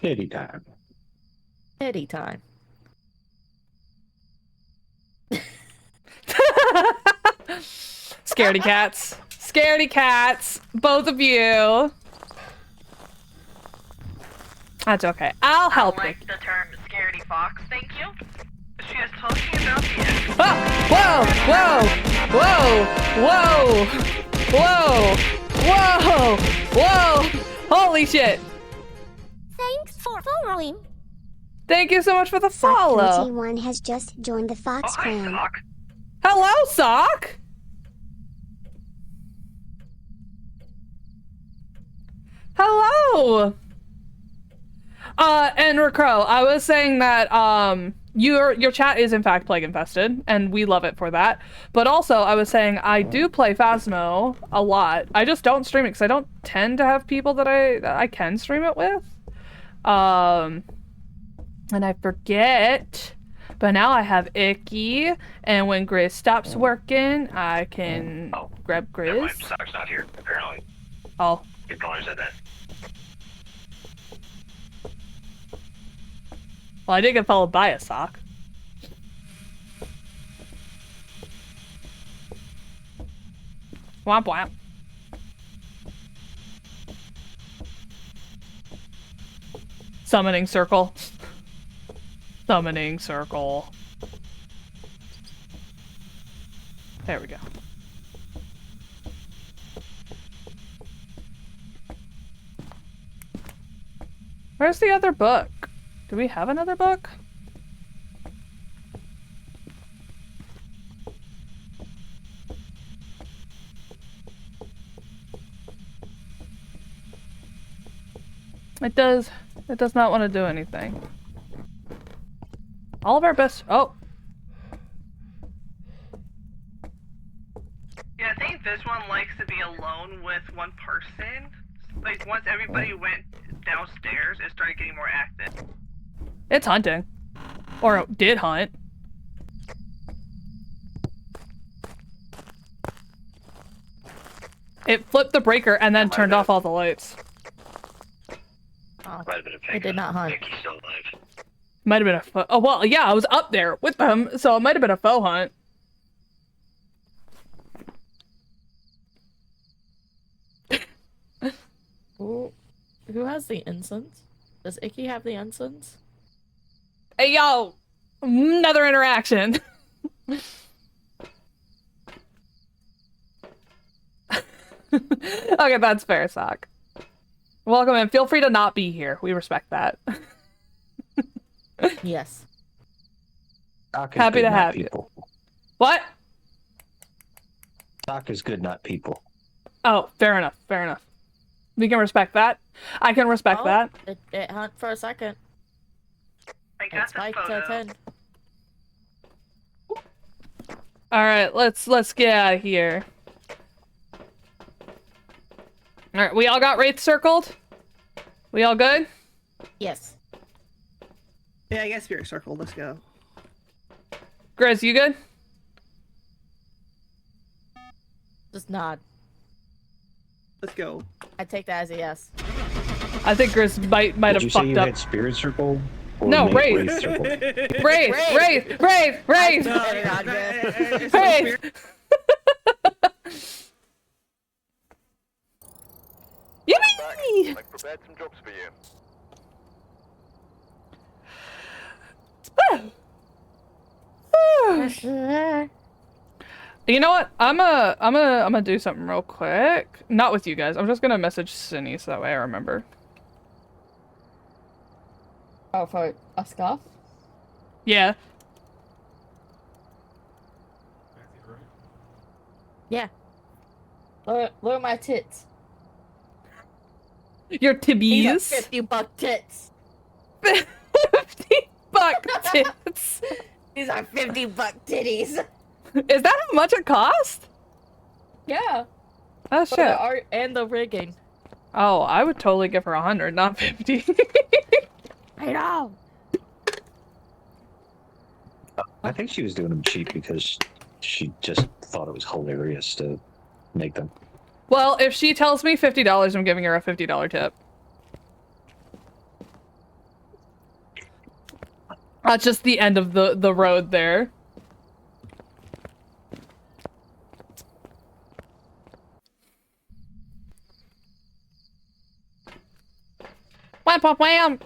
Kitty time. Kitty time. Scaredy cats. Scaredy cats. Both of you. That's okay. I'll help I you. like the term scaredy fox, thank you. She is talking about the Ah! Whoa! Whoa! Whoa! Whoa! Whoa! Whoa! Holy shit! Thanks for following. Thank you so much for the Sock follow. 21 has just joined the Oh, Fox hi, clan. Sock. Hello, Sock! Hello! And Recro, I was saying that, your chat is in fact plague infested, and we love it for that. But also, I was saying I do play Phasmo a lot. I just don't stream it because I don't tend to have people that I can stream it with. And I forget. But now I have Icky, and when Grizz stops working, I can grab Never mind, Grizz. Sock's not here, apparently. Oh, Good call, I said that. well, I did get followed by a Sock. Womp womp. Summoning circle. Summoning circle. There we go. Where's the other book? Do we have another book? It does not want to do anything. All of our best. Oh, Yeah, I think this one likes to be alone with one person. Like, once everybody went downstairs, it started getting more active. it's hunting. Or it did hunt. It flipped the breaker and then turned off all the lights. Oh, Might have been a it pig. did not hunt. Pinky's still alive. Might have been a faux. Oh, well, yeah, I was up there with them, so it might have been a faux hunt. Who has the incense? Does Icky have the incense? Hey, yo! Another interaction. Okay, that's fair, Sock. Welcome in. Feel free to not be here. We respect that. Yes. Doc is Happy good, to not have you. people. What? Doc is good, not people. Oh, fair enough. Fair enough. We can respect that. I can respect Oh, that. It hunt for a second. I got It's the 5 to photo. 10. All right, let's get out of here. All right, we all got wraith circled. We all good? Yes. Yeah, I guess Spirit Circle, let's go. Grizz, you good? Just nod. Let's go. I take that as a yes. I think Grizz might Did have you say fucked you up. had spirit circle? Or No, make Wraith. circle? Wraith, Wraith, Wraith, Wraith, Very nod, good. Wraith. Yippee! I've prepared some jobs for you. You know what? I'm gonna do something real quick. Not with you guys. I'm just gonna message Cindy so that way I remember. Oh, for a scarf? Yeah. Yeah. Look at my tits. Your These are tibbies. $50 tits. $50 tits. These are $50 titties. Is that how much it cost? Yeah. Oh For the shit. art and the rigging. Oh, I would totally give her 100, not 50. I know. I think she was doing them cheap because she just thought it was hilarious to make them. Well, if she tells me $50, I'm giving her a $50 tip. That's just the end of the road there. Whamp, whamp, whamp.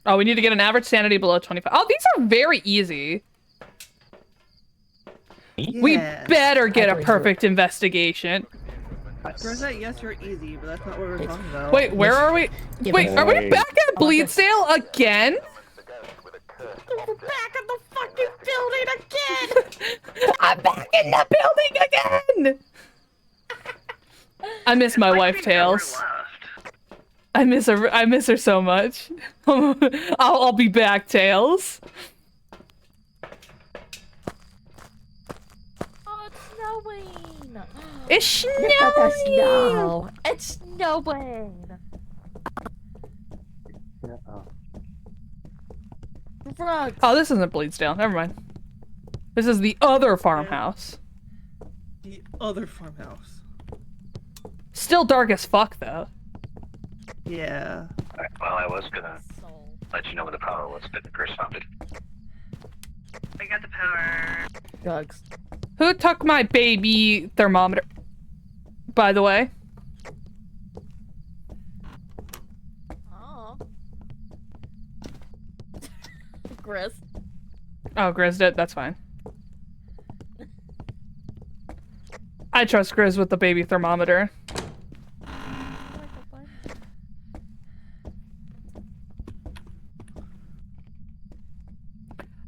Oh, we need to get an average sanity below 25. Oh, these are very easy. We better get a perfect investigation. Greta, yes, you're easy, but that's not what we're talking about. Wait, where are we? Wait, are we back at Bleedsdale again? We're back in the fucking building again! I'm back in the building again! I miss my wife, Tails. I miss her so much. I'll be back, Tails. Oh, it's snowing! It's snowing! Look at the snow! It's snowing! Frogs! Oh, this isn't Bleedsdale. Never mind. This is the other farmhouse. The other farmhouse. Still dark as fuck, though. Yeah. Well, I was gonna let you know where the power was, but Chris found it. I got the power. Drugs. Who took my baby thermometer? By the way. Oh. Chris. Oh, Grizz did. That's fine. I trust Grizz with the baby thermometer.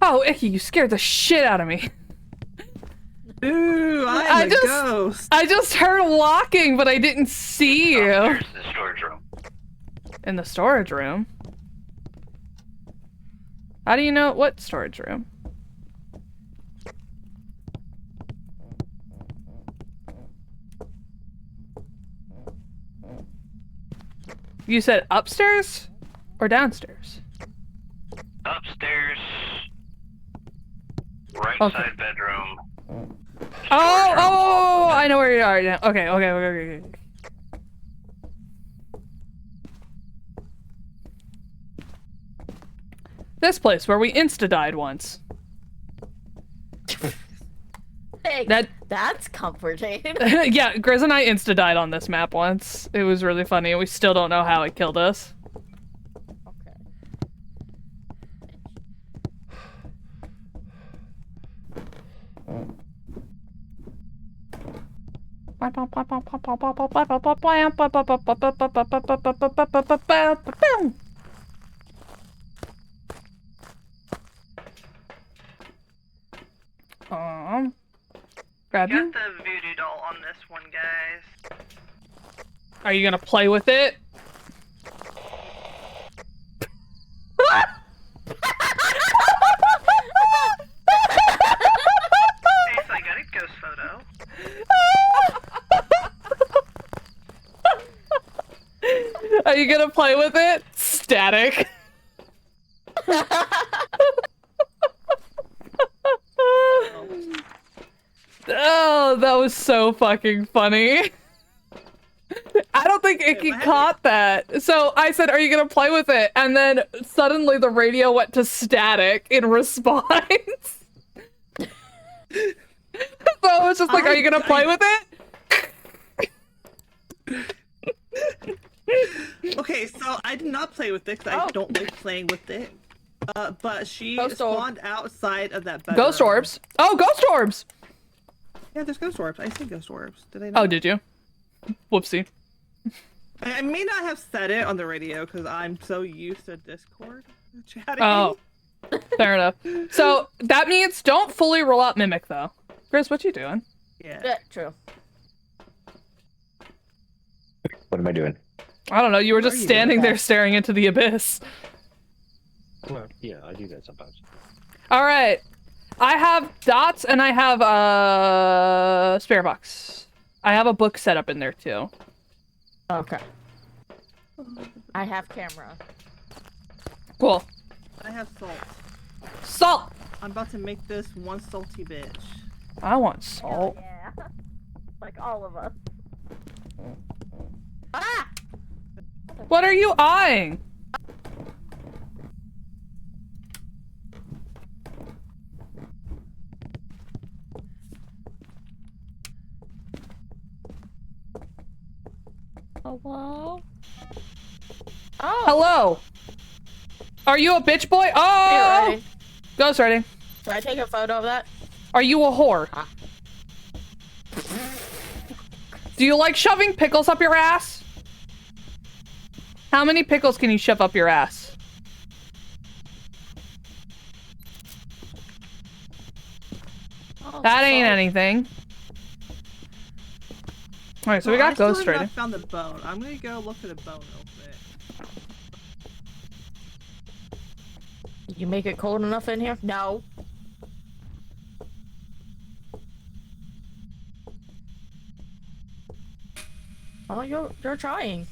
Oh, Icky, you scared the shit out of me. Ooh, I'm the ghost. I just heard walking, but I didn't see you. There's the storage room. In the storage room? How do you know what storage room? You said upstairs or downstairs? Upstairs. Right Okay. side bedroom. Oh, I know where you are now. Okay. This place where we insta-died once. Hey, That- that's comforting. Yeah, Grizz and I insta-died on this map once. It was really funny. We still don't know how it killed us. Okay. Grab Got you? the voodoo doll on this one, guys. Are you gonna play with it? Okay, so I got a ghost photo. Are you gonna play with it? Static. Oh, that was so fucking funny. I don't think Icky caught that. So I said, are you gonna play with it? And then suddenly the radio went to static in response. So I was just like, are you gonna play with it? Okay, so I did not play with it because I don't like playing with it. But she Ghost orb. spawned outside of that bedroom. Ghost orbs. Oh, ghost orbs! Yeah, there's ghost orbs. I see ghost orbs. Did I not? Oh, did you? Whoopsie. I may not have said it on the radio because I'm so used to Discord chatting. Oh, fair enough. So that means don't fully roll out Mimic, though. Chris, what you doing? Yeah. Yeah, true. What am I doing? I don't know. You were just are you standing doing? there staring into the abyss. Well, yeah, I do that sometimes. All right. I have dots and I have spare box. I have a book set up in there too. Okay. I have camera. Cool. I have salt. Salt. I'm about to make this one salty bitch. I want salt. Yeah. Like all of us. Ah! What are you eyeing? Hello? Oh! Hello. Are you a bitch boy? Here, Oh! ready? Ghost ready. Should I take a photo of that? Are you a whore? Ah. Do you like shoving pickles up your ass? How many pickles can you shove up your ass? Oh, That ain't sorry. anything. Alright, so we Well, got ghost I still have ready. not found the bone. I'm gonna go look for the bone real quick. You make it cold enough in here? No. Oh, you're trying.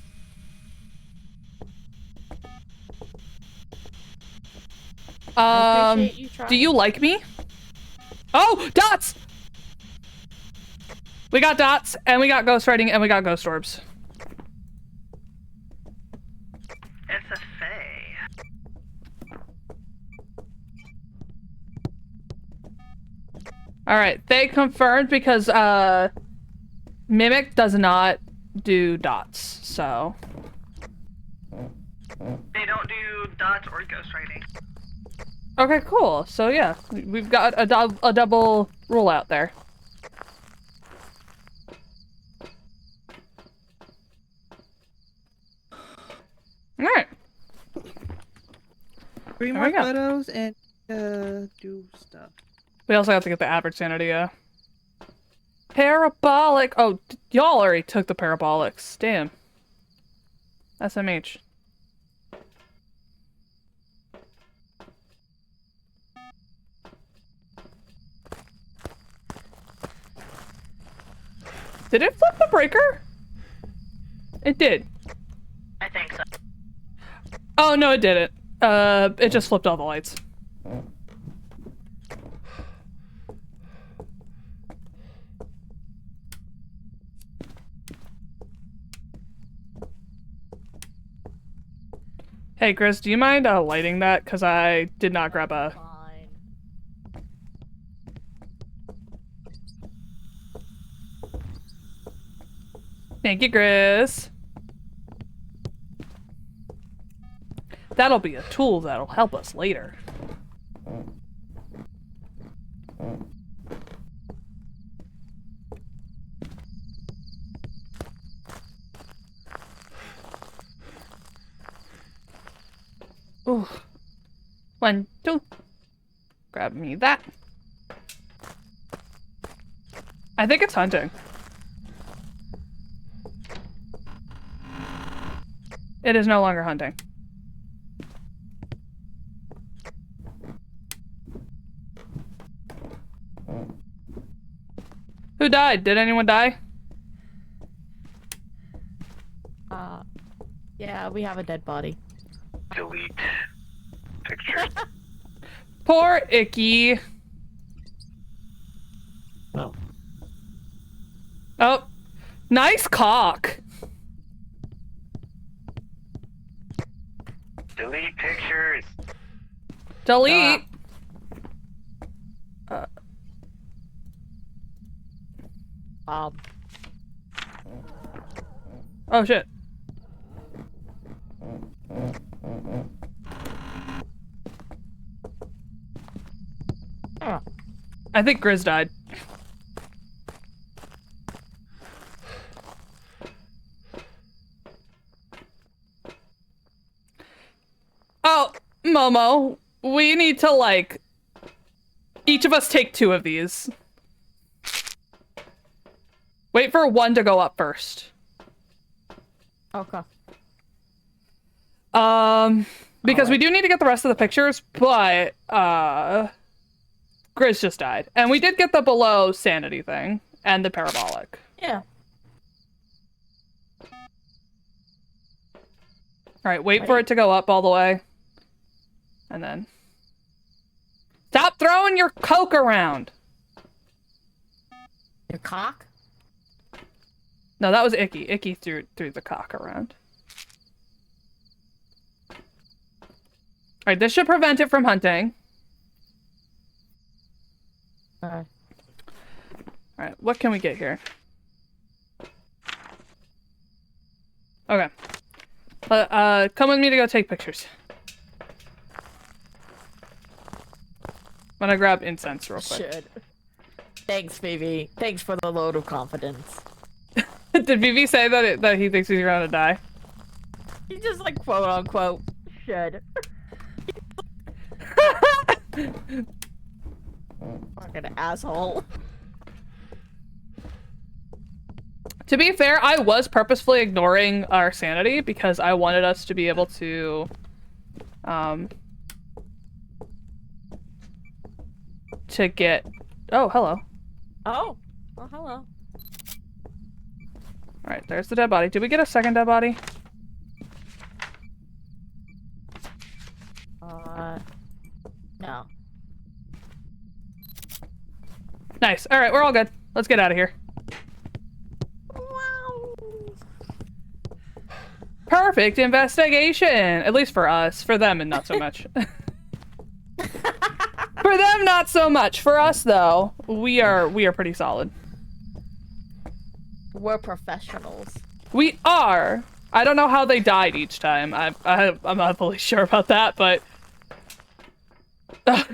I appreciate you trying. Do you like me? Oh, dots! We got dots, and we got ghost writing, and we got ghost orbs. It's a fae. Alright, they confirmed because, Mimic does not do dots, so. They don't do dots or ghostwriting. Okay, cool. So, yeah, we've got a double rule out there. Alright. 3 There more we go. photos and do stuff. We also have to get the average sanity, yeah. Parabolic! Oh, y'all already took the parabolics. Damn. SMH. Did it flip the breaker? It did. I think so. Oh, no, it didn't. It just flipped all the lights. Hey, Chris, do you mind lighting that? Because I did not grab a... Fine. Thank you, Chris. That'll be a tool that'll help us later. Ooh. 1, 2. Grab me that. I think it's hunting. It is no longer hunting. Who died? Did anyone die? Yeah, we have a dead body. Delete picture. Poor Icky. No. Oh, nice cock. Delete pictures. Delete. Oh shit. I think Grizz died. Oh, Momo, we need to, like, each of us take 2 of these. Wait for one to go up first. Okay. Because we do need to get the rest of the pictures, but, Grizz just died. And we did get the below sanity thing, and the parabolic. Yeah. Alright, wait for it to go up all the way. And then... Stop throwing your Coke around! Your cock? No, that was Icky. Icky threw the cock around. Alright, this should prevent it from hunting. Alright. Alright, what can we get here? Okay. Come with me to go take pictures. I'm gonna grab incense real quick. Should. Thanks, baby. Thanks for the load of confidence. Did BB say that he thinks he's gonna die? He just like quote unquote should. Fucking asshole. To be fair, I was purposefully ignoring our sanity because I wanted us to be able to, to get... Oh, hello. Oh. Oh, hello. Alright, there's the dead body. Did we get a second dead body? No. Nice. Alright, we're all good. Let's get out of here. Wow. Perfect investigation! At least for us. For them, and not so much. For them, not so much. For us, though, we are pretty solid. We're professionals. We are. I don't know how they died each time. I'm not fully sure about that, but... Oh,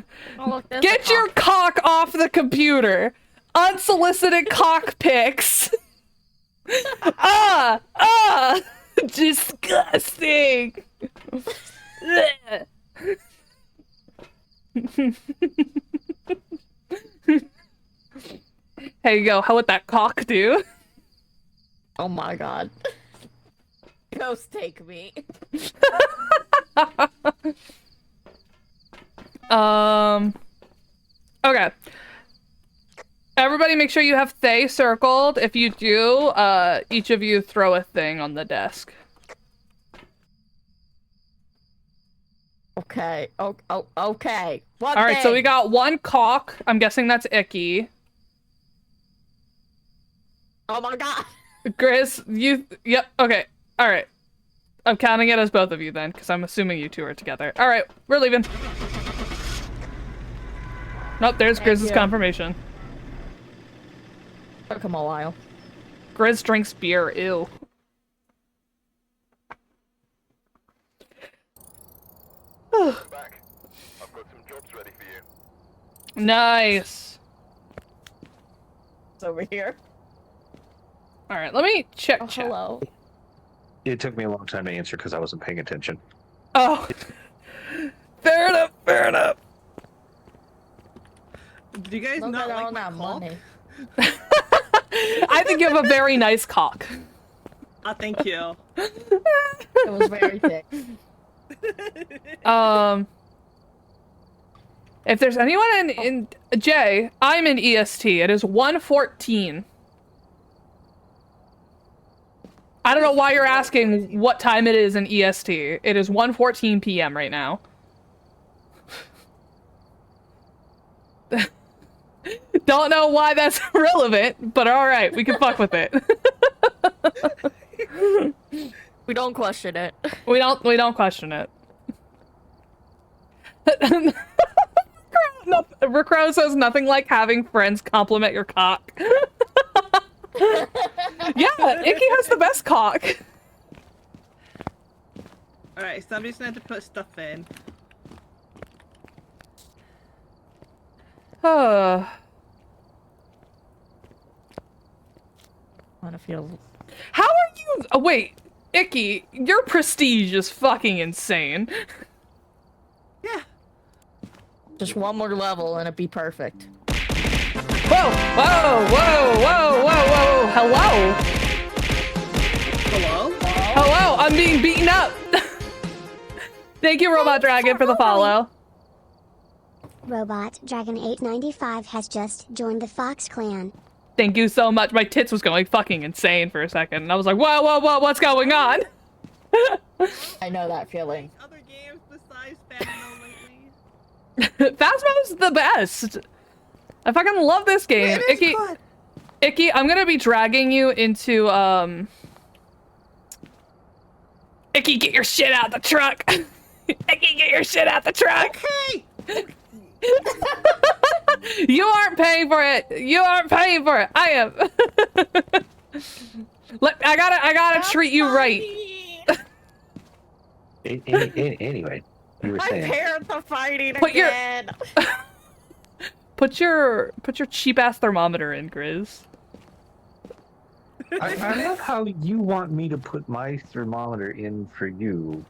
look, there's Get a your cock off the computer! Unsolicited cock pics! Disgusting! Here you go. How would that cock do? Oh my god. Ghost take me. Okay. Everybody make sure you have Thay circled. If you do, each of you throw a thing on the desk. Okay. Okay. What Alright, so thing? we got one cock. I'm guessing that's Icky. Oh my god. Grizz, yep, okay. Alright. I'm counting it as both of you then, because I'm assuming you two are together. Alright, we're leaving. Nope, there's Thank Grizz's you. confirmation. Took him a while. Grizz drinks beer, ew. Back. I've got some jobs ready for you. Nice. It's over here. Alright, let me check Oh, chat. hello. It took me a long time to answer because I wasn't paying attention. Oh. Fair enough, fair enough. Do you guys Look not at all like my that cock? money. I think you have a very nice cock. Oh, thank you. It was very thick. If there's anyone in Jay, I'm in EST. It is 1:14. I don't know why you're asking what time it is in EST. It is 1:14 p.m. right now. Don't know why that's relevant, but alright, we can fuck with it. We don't question it. We don't question it. Recro says nothing like having friends compliment your cock. Yeah, Icky has the best cock. Alright, somebody's gonna have to put stuff in. kind of feel. How are you? Oh, wait, Icky, your prestige is fucking insane. Yeah. Just one more level and it'd be perfect. Whoa, whoa, whoa, whoa, whoa, whoa. Hello? Hello? Hello, I'm being beaten up. Thank you, Robot Dragon, for the follow. Robot Dragon 895 has just joined the Fox clan. Thank you so much. My tits was going fucking insane for a second. And I was like, whoa, whoa, whoa, what's going on? I know that feeling. Other games besides Phasmo lately? Phasmo's the best. I fucking love this game. It is Icky, fun. Icky, I'm gonna be dragging you into, Icky, get your shit out the truck. Icky, get your shit out the truck. Okay. You aren't paying for it. You aren't paying for it. I am. I gotta treat you right. Anyway, you were My saying. parents are fighting Put your- again. Put your cheap ass thermometer in, Grizz. I love how you want me to put my thermometer in for you,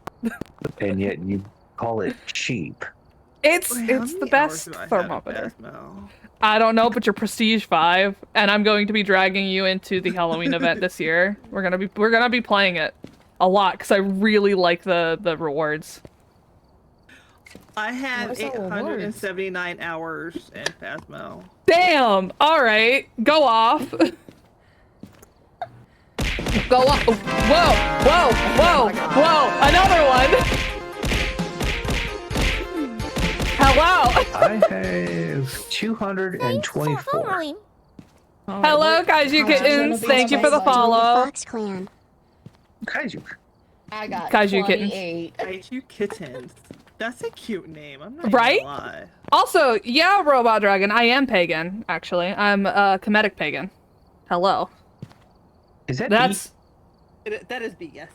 and yet you call it cheap. It's Wait, how the many best hours do I have in thermometer. Phasmo? I don't know, but you're prestige 5, and I'm going to be dragging you into the Halloween event this year. We're gonna be playing it a lot because I really like the rewards. I have What's the 879 hours in Phasmo. Damn! Alright, go off. Go off. Whoa, whoa, whoa, whoa, another one! Hello! I have 224. Hello, Kaiju Kittens. Thank you for the Join the follow. Fox clan. Kaiju. I got Kaiju kittens. 28. Kaiju Kittens. That's a cute name. I'm not Right? gonna lie. Also, yeah, Robot Dragon, I am pagan, actually. I'm a comedic pagan. Hello. Is that That's... That is B, yes.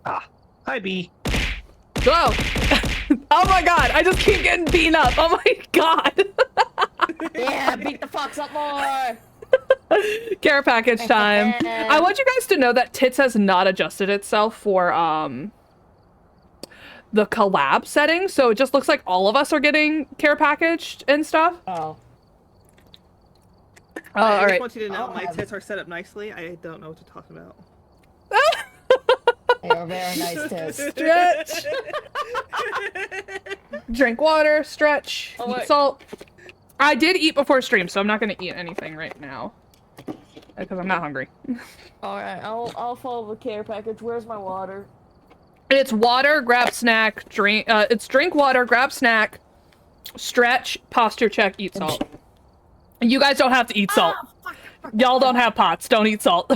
Ah, hi B. Whoa! Oh my god, I just keep getting beaten up. Oh my god. Yeah, beat the fox up more. Care package time. I want you guys to know that Tits has not adjusted itself for, the collab setting, so it just looks like all of us are getting care packaged and stuff. Oh. I All just right. want you to know I'll my have tits are set up nicely. I don't know what to talk about. They are very nice tits. Stretch. Drink water, stretch, Oh, eat wait. salt. I did eat before stream, so I'm not gonna eat anything right now. Because I'm not hungry. Alright, I'll follow the care package. Where's my water? It's water, grab snack, drink, it's drink water, grab snack, stretch, posture check, eat salt. You guys don't have to eat salt. Y'all don't have pots, don't eat salt.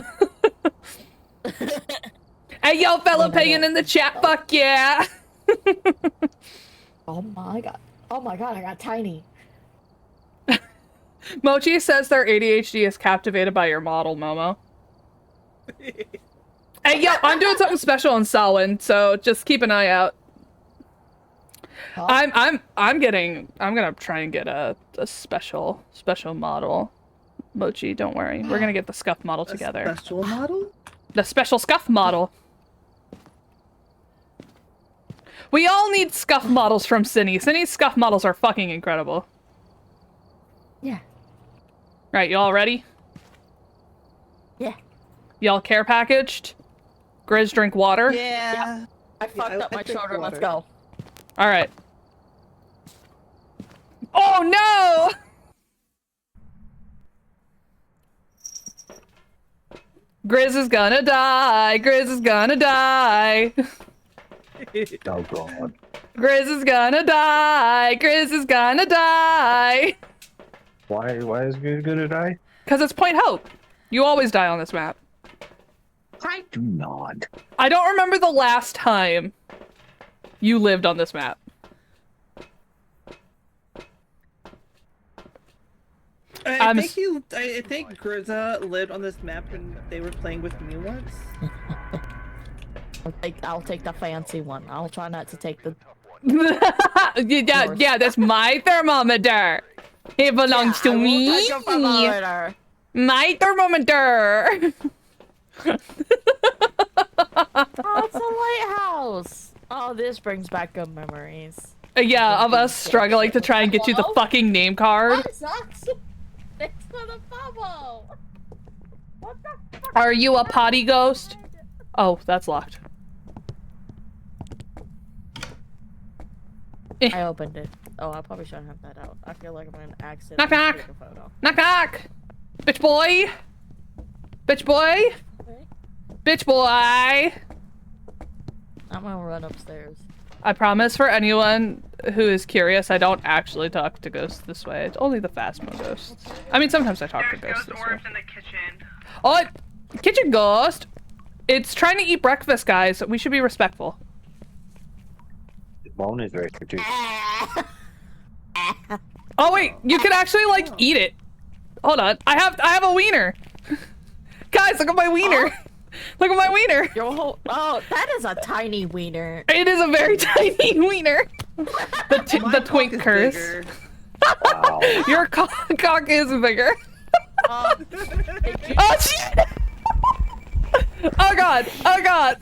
Hey, yo, fellow pagan in the chat, fuck yeah! Oh my god. Oh my god, I got tiny. Mochi says their ADHD is captivated by your model, Momo. Hey, yo, I'm doing something special in Samhain, so just keep an eye out. Huh? I'm gonna try and get a special model. Mochi, don't worry. We're gonna get the scuff model together. A special model? The special scuff model. We all need scuff models from Cine. Cine's scuff models are fucking incredible. Yeah. Right, y'all ready? Yeah. Y'all care packaged? Grizz drink water? Yeah. I fucked up I my drink shoulder. Let's water. go. Alright. Oh no! Grizz is gonna die! Grizz is gonna die! Oh god. Grizz is gonna die! Grizz is gonna die! Why is Good gonna die? Because it's Point Hope. You always die on this map. I do not. I don't remember the last time you lived on this map. I think Grizza lived on this map when they were playing with me once. I'll take the fancy one. I'll try not to take the. Yeah, that's my thermometer. It belongs to I will me. take your thermometer. My thermometer! Oh, it's a lighthouse. Oh, this brings back good memories. Yeah, of us struggling to try and get you the fucking name card. That sucks. Thanks for the bubble. What the fuck? Are you a potty ghost? Oh, that's locked. I opened it. Oh, I probably shouldn't have that out. I feel like I'm gonna accidentally Knock, knock. take a photo. Knock knock! Bitch boy! Bitch boy! Okay. Bitch boy! I'm gonna run upstairs. I promise for anyone who is curious, I don't actually talk to ghosts this way. It's only the Phasmo ghosts. I mean, sometimes I talk to There's ghosts ghost this way. orbs in the kitchen. Oh, kitchen ghost! It's trying to eat breakfast, guys. We should be respectful. Bone is right here too. Oh wait, you can actually like eat it. Hold on, I have a wiener. Guys, look at my wiener. Look at my wiener. Your whole that is a tiny wiener. It is a very tiny wiener. The twink curse. Bigger. Wow. Your cock is bigger. Oh shit! Oh god! Oh god!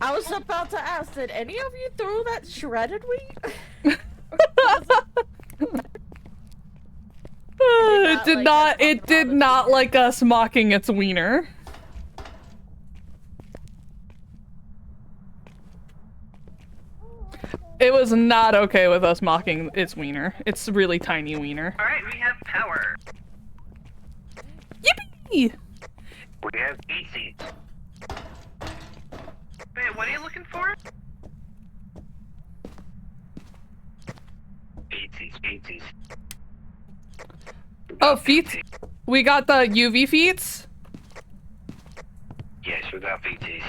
I was about to ask, did any of you throw that shredded wheat? It did not like us mocking its wiener. It was not okay with us mocking its wiener. It's really tiny wiener. Alright, we have power. Yippee! We have feces. Wait, what are you looking for? Feces. Oh, feet. We got the UV feets. Yes, we got feces.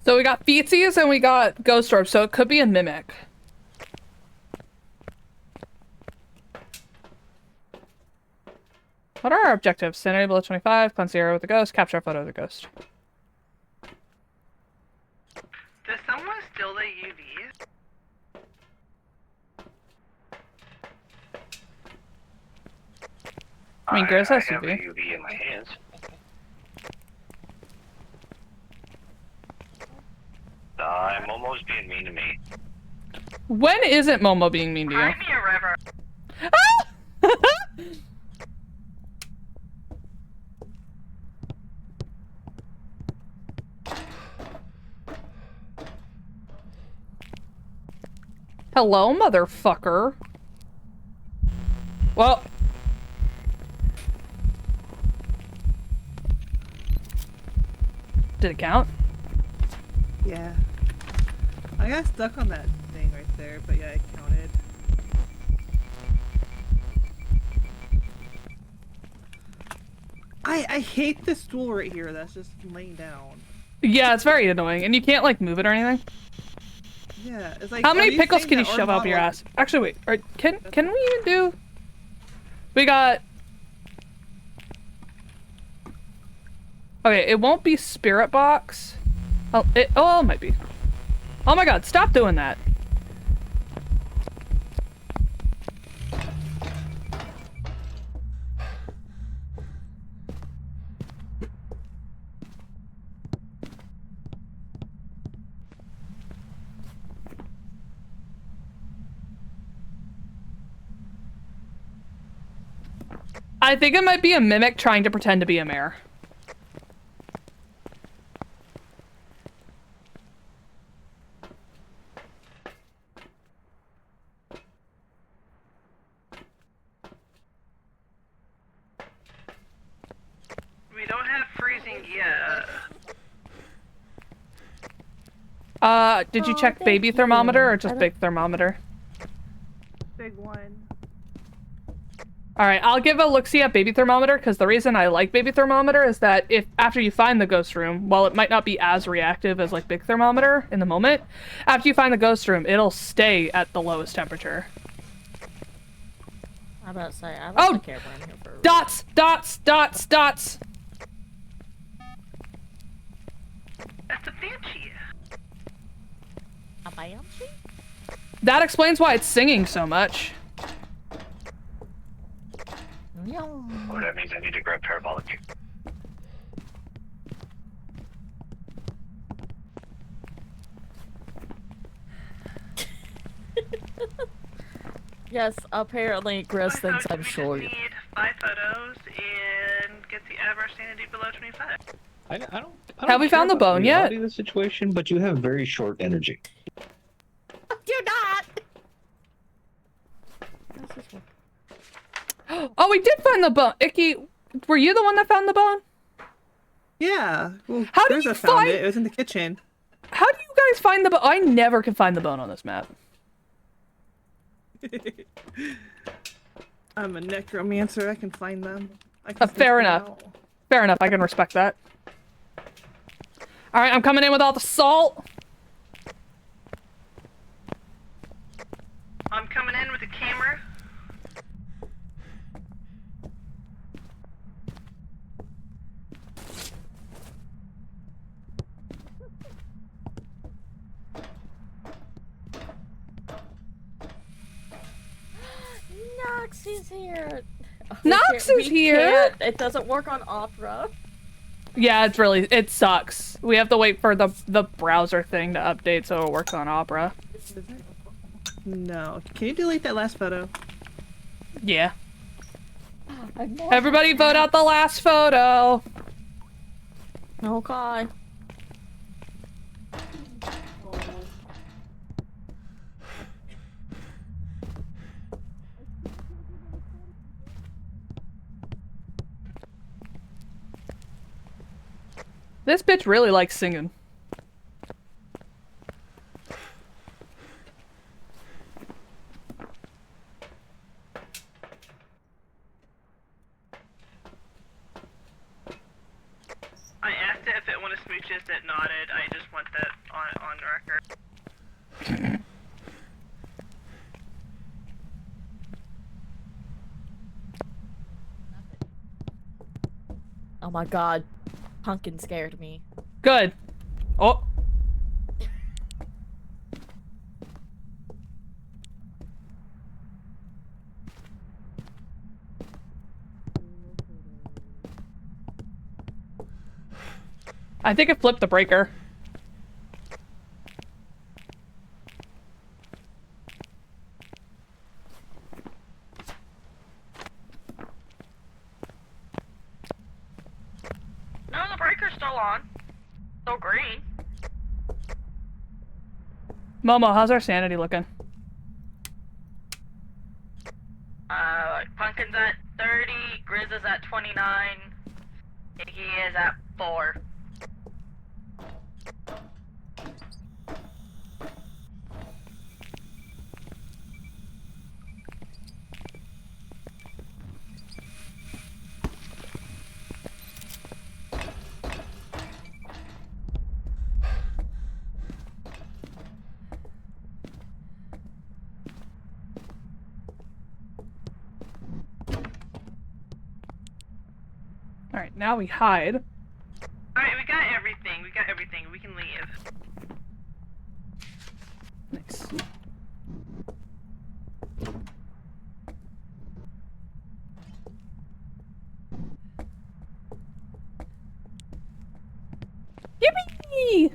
So we got feetsies and we got ghost orbs, so it could be a mimic. What are our objectives? Sanity below 25, cleanse the area with the ghost, capture a photo of the ghost. Does someone steal the UVs? I mean, Grizz has I have a UV. UV in my hands. Momo's being mean to me. When isn't Momo being mean to you? Find me a river. Hello, motherfucker. Well. Did it count? Yeah. I got stuck on that thing right there, but yeah, it counted. I hate this stool right here that's just laying down. Yeah, it's very annoying, and you can't like move it or anything. Yeah, it's like. How are many you pickles saying can you that our shove up your model- ass? Actually, wait. Can we even do? We got. Okay, it won't be spirit box. Oh, it might be. Oh my god! Stop doing that. I think it might be a mimic trying to pretend to be a mare. We don't have freezing yet. Did you Oh, check thank baby thermometer you. or just I big thermometer? Big one. Alright, I'll give a look-see at baby thermometer, because the reason I like baby thermometer is that if after you find the ghost room, while it might not be as reactive as like big thermometer in the moment, after you find the ghost room, it'll stay at the lowest temperature. I'm about to say, I Oh! left the camera in here for a reason. Dots! Dots! Dots! Dots! I am she? That explains why it's singing so much. No. Oh, that means I need to grab parabolic. Yes, apparently Grizz So thinks I'm we short. just need 5 photos and get the average sanity below 25. I don't Have we care found the about bone yet? reality of the situation, but you have very short energy. Do not! Oh, we did find the bone. Icky, were you the one that found the bone? Yeah. Well, How do you Grizza found find- it. It was in the kitchen. How do you guys find the bone? I never can find the bone on this map. I'm a necromancer. I can find them. I can Fair sniff them enough. out. Fair enough, I can respect that. Alright, I'm coming in with all the salt. I'm coming in with the camera. Nox is here! Nox is here? Can't. It doesn't work on Opera. Yeah, it sucks. We have to wait for the browser thing to update so it works on Opera. No. Can you delete that last photo? Yeah. Everybody vote out the last photo. Okay. This bitch really likes singing. I asked it if it wanted smooches, it nodded. I just want that on record. Oh my god. Pumpkin scared me. Good. Oh. I think it flipped the breaker. No, the breaker's still on. Still green. Momo, how's our sanity looking? Pumpkin's at 30, Grizz is at 29, and he is at 4. Alright, now we hide. Alright, we got everything. We got everything. We can leave. Nice. Yippee!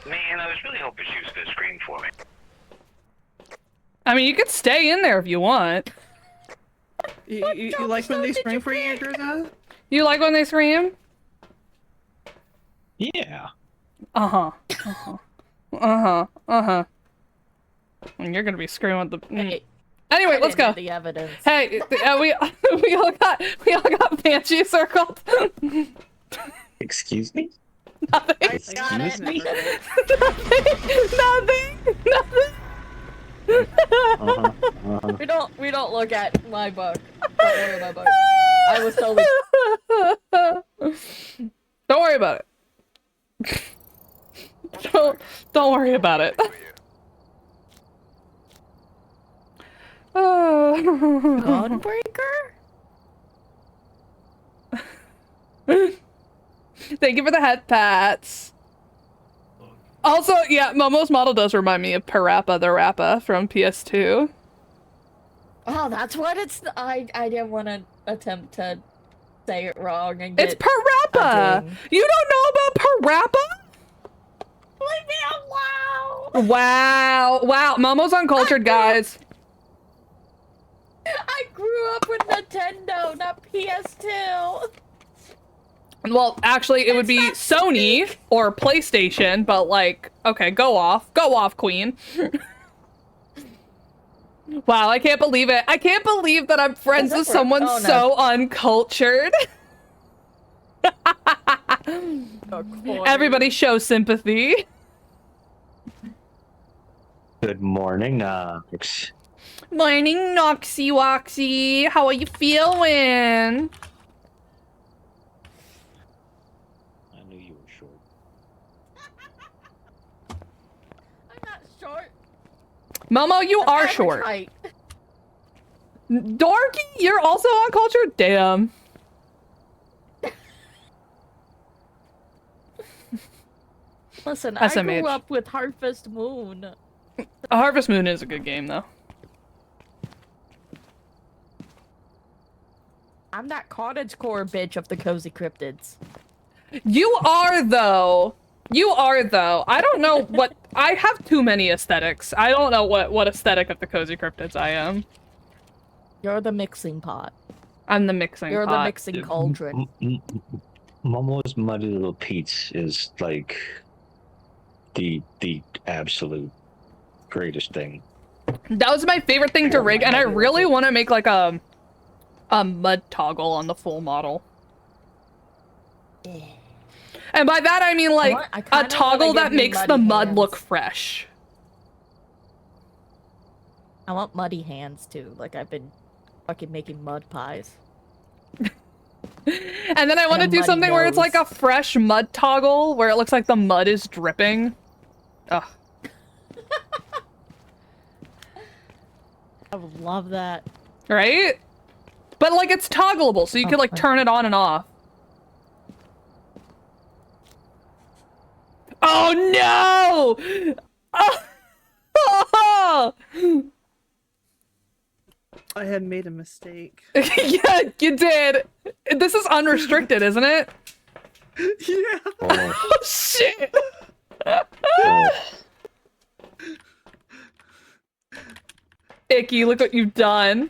Man, I was really hoping she was gonna scream for me. I mean, you could stay in there if you want. You like when they scream for you, Grizza? You like when they scream? Yeah. Uh-huh. Uh-huh. Uh-huh. Uh-huh. And you're gonna be screaming at the... Hey, Anyway, I let's didn't go. have the evidence. Hey, we all got Banshee circled. Excuse me? Nothing. Excuse me? Nothing. We don't look at my book. Don't worry about my book. I was totally Don't worry about it. Don't worry about it. Gunbreaker? Thank you for the head pats. Also, yeah, Momo's model does remind me of Parappa the Rappa from PS2. Oh, that's what it's. I didn't want to attempt to say it wrong and get. It's Parappa! You don't know about Parappa? Leave me alone! Wow. Wow. Momo's uncultured, guys. I grew up with Nintendo, not PS2. Well, actually, it would be Sony or PlayStation, but like, okay, go off. Go off, queen. Wow, I can't believe it. I can't believe that I'm friends with someone so uncultured. Everybody show sympathy. Good morning, Nox. Morning, Noxy Woxy. How are you feeling? I knew you were short. I'm not short. Momo, you are short. Height. Dorky, you're also uncultured? Damn. Listen, I SMH. grew up with Harvest Moon. Harvest Moon is a good game, though. I'm that cottagecore bitch of the cozy cryptids. You are, though. You are, though. I don't know what... I have too many aesthetics. I don't know what aesthetic of the cozy cryptids I am. You're the mixing pot. I'm the mixing You're pot. the mixing cauldron. Momo's Muddy Little Pete's is like the absolute greatest thing. That was my favorite thing to rig, and I really want to make like a mud toggle on the full model. And by that I mean like a toggle that makes the mud look fresh. I want muddy hands too, like I've been fucking making mud pies. And then I want to do something where it's like a fresh mud toggle, where it looks like the mud is dripping. Ugh. I would love that. Right? But like it's toggleable, so you could like turn it on and off. Oh no! Oh! I had made a mistake. Yeah, you did. This is unrestricted, isn't it? Yeah. Oh shit! Icky, look what you've done.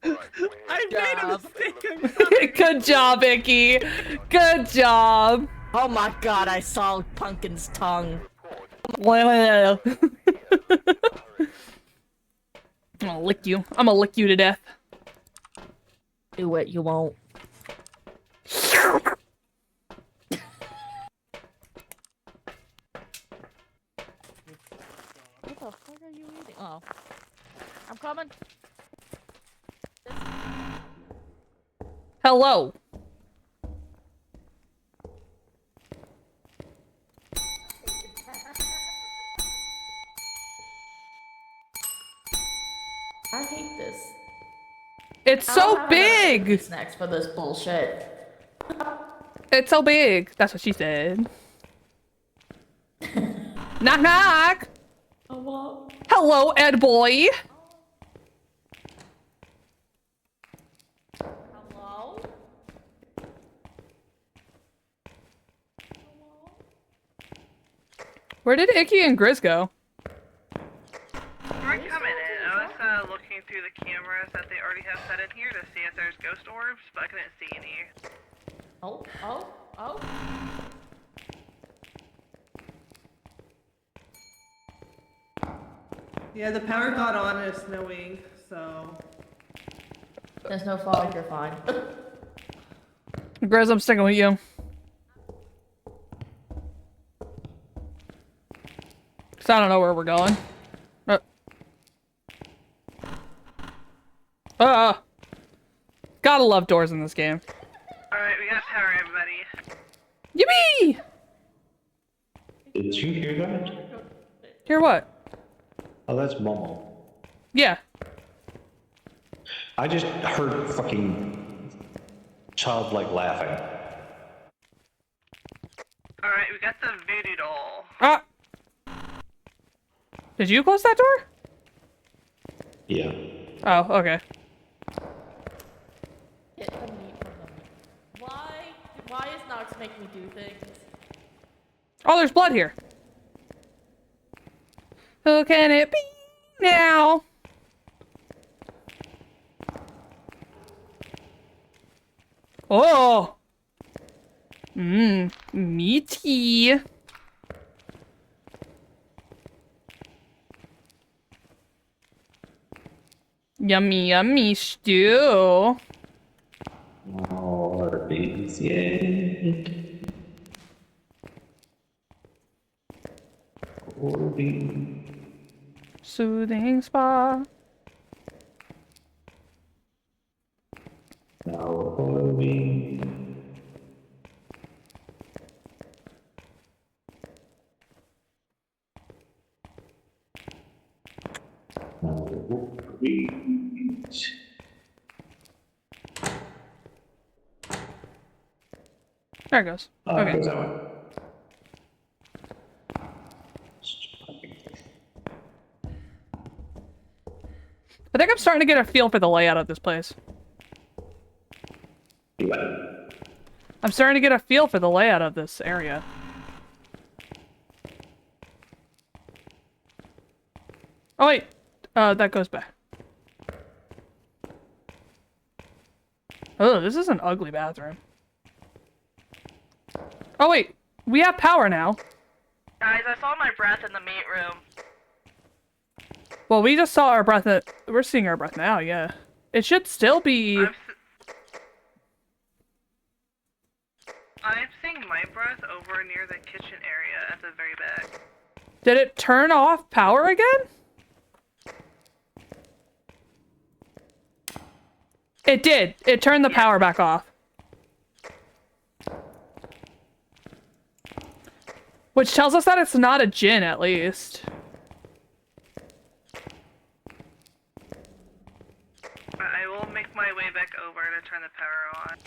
I made a mistake. I'm sorry. Good job, Icky. Good job. Oh my god, I saw Pumpkin's tongue. I'm gonna lick you. I'm gonna lick you to death. Do it, you won't. What the fuck are you eating? Oh. I'm coming. Hello. I hate this. It's so big! Snacks for this bullshit. It's so big. That's what she said. Knock knock! Hello? Hello, Ed boy! Hello? Where did Icky and Grizz go? We're coming in. I was looking through the cameras that they already have set in here to see if there's ghost orbs, but I couldn't see any. Oh, oh, oh. Yeah, the power got on and it's snowing, so... There's no fog, you're fine. Grizz, I'm sticking with you. Cause I don't know where we're going. Gotta love doors in this game. Alright, we got power, everybody. Yippee! Did you hear that? Hear what? Oh, that's Momo. Yeah. I just heard fucking childlike laughing. Alright, we got the voodoo doll. Ah! Did you close that door? Yeah. Oh, okay. Get the meat from the meat. Why is Nox making me do things? Oh, there's blood here. Who can it be now? Oh! Meaty. Yummy, yummy stew. Oh, babies, yay. Soothing spa. Now, baby. There it goes. Okay. I think I'm starting to get a feel for the layout of this place. I'm starting to get a feel for the layout of this area. Oh wait, that goes back. Oh, this is an ugly bathroom. Oh wait, we have power now. Guys, I saw my breath in the meat room. Well, we just saw our breath. We're seeing our breath now, yeah. It should still be... I'm seeing my breath over near the kitchen area at the very back. Did it turn off power again? It did. It turned the power back off. Which tells us that it's not a djinn, at least. I will make my way back over to turn the power on.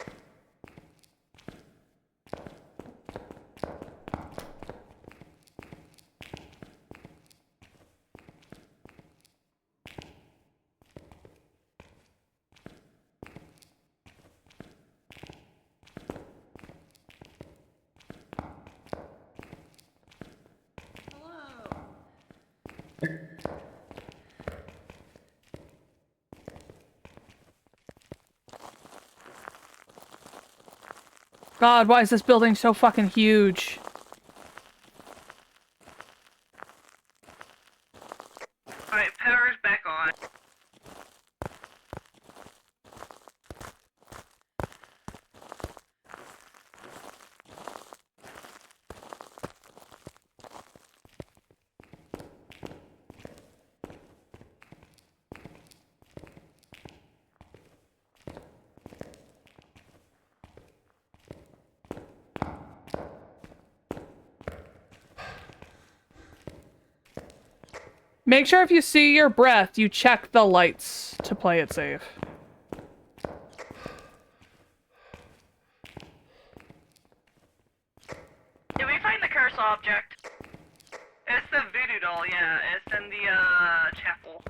God, why is this building so fucking huge? Alright, power's back on. Make sure if you see your breath, you check the lights to play it safe. Did we find the curse object? It's the voodoo doll, yeah. It's in the, chapel.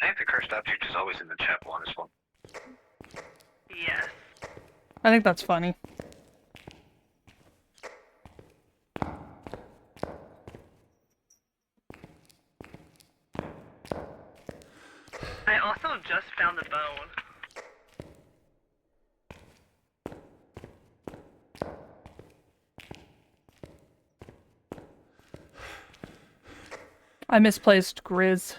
I think the cursed object is always in the chapel on this one. Yes. I think that's funny. I also just found the bone. I misplaced Grizz.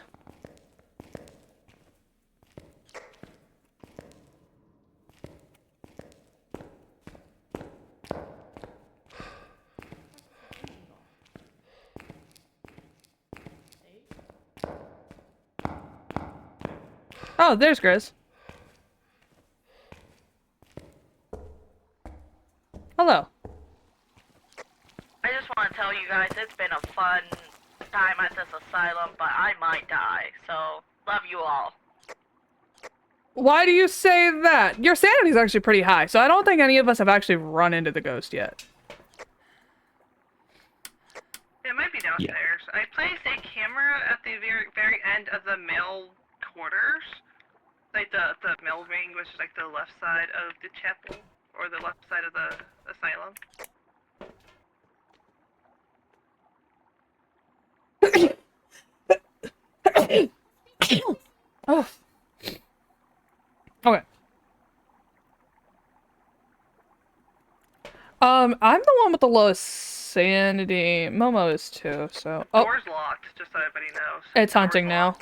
Oh, there's Grizz. Hello. I just want to tell you guys it's been a fun time at this asylum, but I might die, so love you all. Why do you say that? Your sanity's actually pretty high, so I don't think any of us have actually run into the ghost yet. It might be downstairs. I placed a camera at the very end of the male quarters. Like the male wing, which is like the left side of the chapel, or the left side of the asylum. Oh. Okay. I'm the one with the lowest sanity. Momo is too, so... Oh, Door's locked, just so everybody knows. it's hunting now.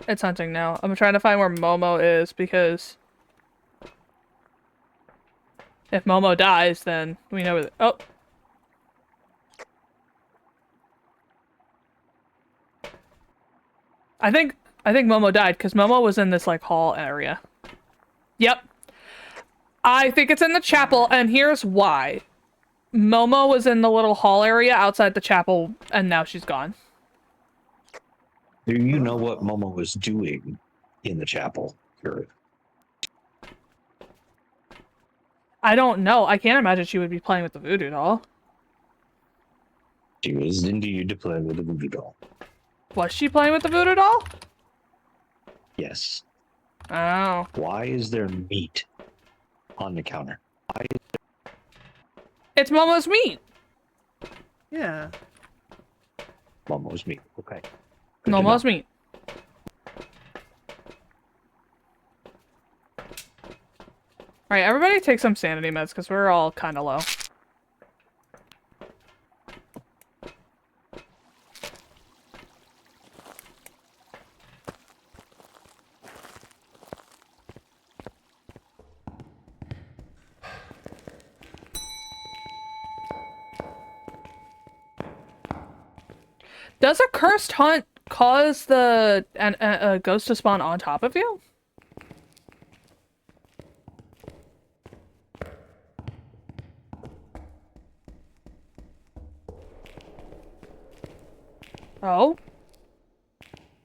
It's hunting now. I'm trying to find where Momo is, because... if Momo dies, then we know where the... Oh! I think Momo died, because Momo was in this, like, hall area. Yep. I think it's in the chapel, and here's why. Momo was in the little hall area outside the chapel, and now she's gone. Do you know what Momo was doing in the chapel? I don't know. I can't imagine she would be playing with the voodoo doll. She was indeed playing with the voodoo doll. Was she playing with the voodoo doll? Yes. Oh. Why is there meat on the counter? Why is It's Momo's meat. Yeah. Momo's meat? Okay. Good to Momo's know. meat. Alright, everybody take some sanity meds, because we're all kind of low. Does a cursed hunt cause a ghost to spawn on top of you? Oh?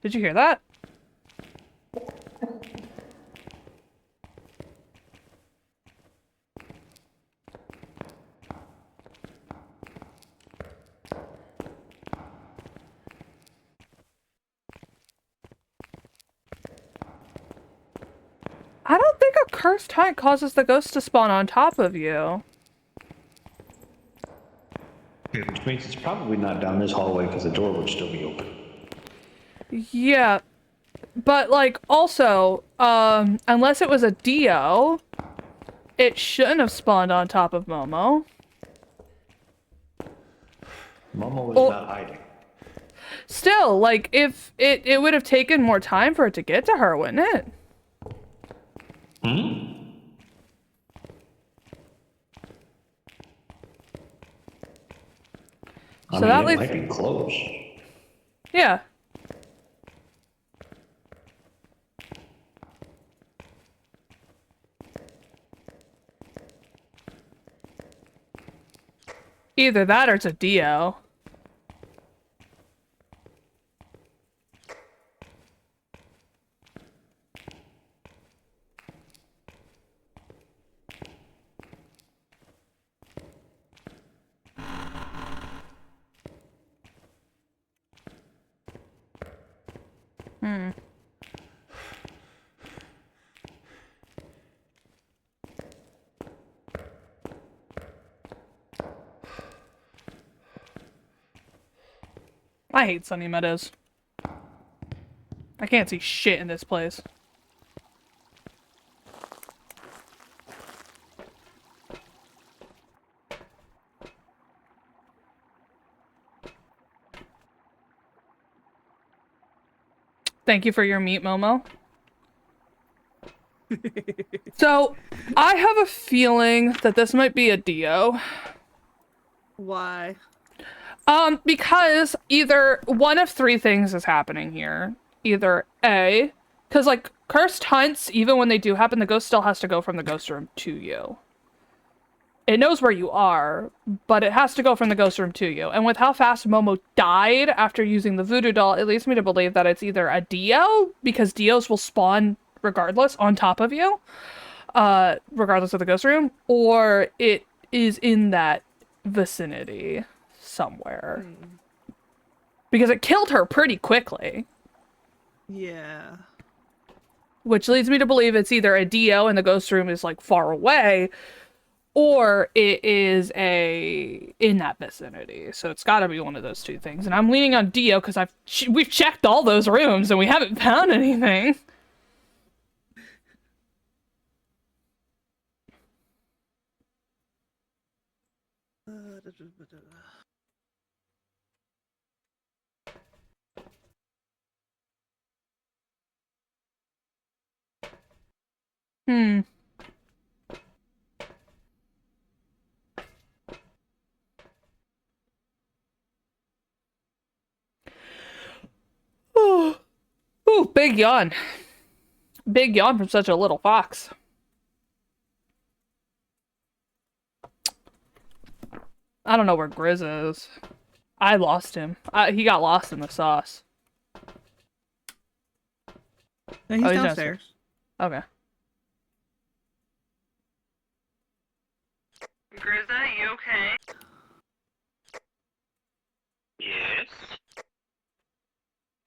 Did you hear that? I don't think a cursed hunt causes the ghost to spawn on top of you. Which means it's probably not down this hallway because the door would still be open. Yeah. But, like, also, unless it was a Dio, it shouldn't have spawned on top of Momo. Momo was not hiding. Still, like, if it would have taken more time for it to get to her, wouldn't it? Hmm? So that leads... might be close. Yeah. Either that or it's a Dio. Hmm. I hate Sunny Meadows. I can't see shit in this place. Thank you for your meat, Momo. So, I have a feeling that this might be a Dio. Why? Because either one of three things is happening here. Either A, because, like, cursed hunts, even when they do happen, the ghost still has to go from the ghost room to you. It knows where you are, but it has to go from the ghost room to you. And with how fast Momo died after using the voodoo doll, it leads me to believe that it's either a Dio, because Dios will spawn regardless, on top of you, regardless of the ghost room, or it is in that vicinity somewhere. Because it killed her pretty quickly. Yeah. Which leads me to believe it's either a DO and the ghost room is like far away, or it is in that vicinity. So it's got to be one of those two things. And I'm leaning on DO because we've checked all those rooms and we haven't found anything. Hmm. Oh. Ooh, big yawn. Big yawn from such a little fox. I don't know where Grizz is. I lost him. He got lost in the sauce. No, he's downstairs. Okay. Grizza, you okay? Yes.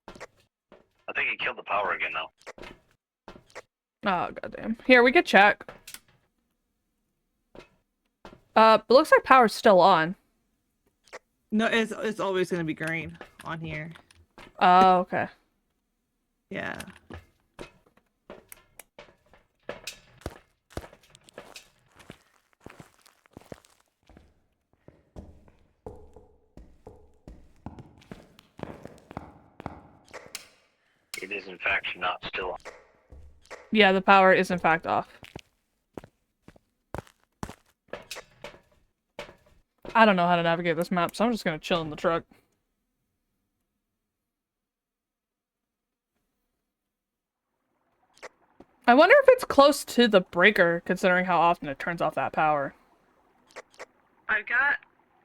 I think he killed the power again though. Oh, goddamn. Here, we could check. But looks like power's still on. No, it's always gonna be green on here. Oh, okay. Yeah. It is in fact not still on. Yeah, the power is in fact off. I don't know how to navigate this map, so I'm just gonna chill in the truck. I wonder if it's close to the breaker, considering how often it turns off that power. I've got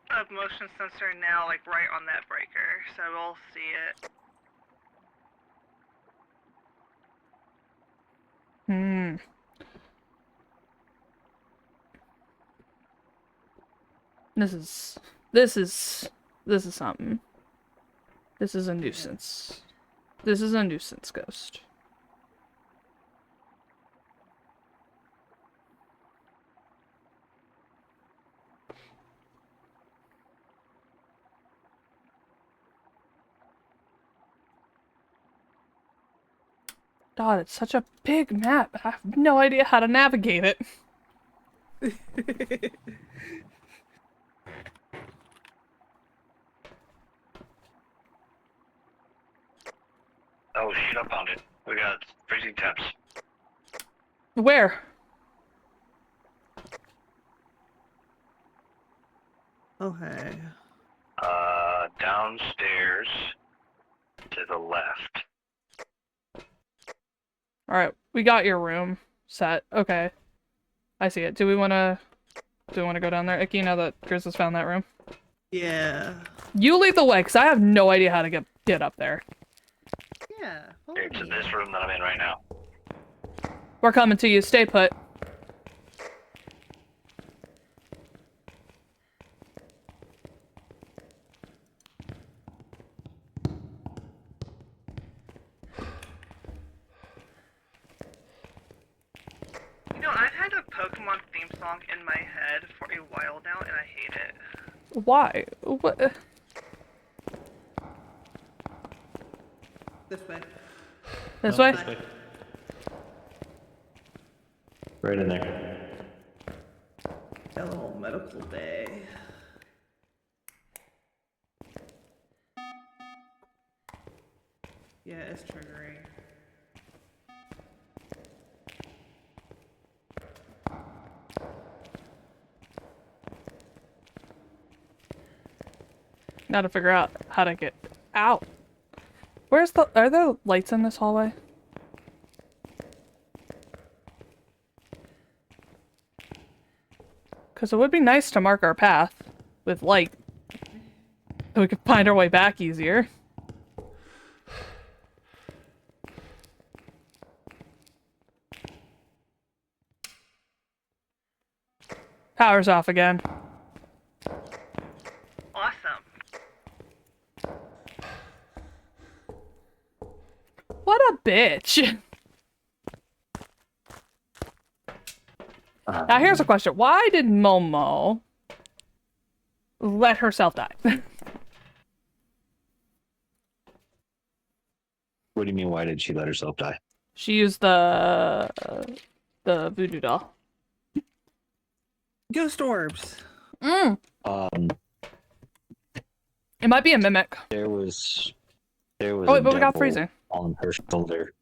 a motion sensor now, like right on that breaker, so we'll see it. Hmm. This is something. This is a nuisance. This is a nuisance ghost. God, it's such a big map. I have no idea how to navigate it. Oh shit, I found it. We got freezing temps. Where? Okay. Downstairs to the left. Alright, we got your room set. Okay. I see it. Do we wanna go down there? Icky, now that Grizz has found that room? Yeah. You lead the way, because I have no idea how to get up there. Yeah. It's in this room that I'm in right now. We're coming to you. Stay put. You know, I've had a Pokemon theme song in my head for a while now, and I hate it. Why? What? This way. This No, way? this way. Right in there. A little medical day. Yeah, it's triggering. Gotta figure out how to get out. Are there lights in this hallway? Because it would be nice to mark our path with light so we could find our way back easier. Power's off again. Awesome. What a bitch. Now here's a question. Why did Momo let herself die? What do you mean? Why did she let herself die? She used the voodoo doll. Ghost orbs. Mm. It might be a mimic. There was Oh wait, a but we got devil freezing. on her shoulder.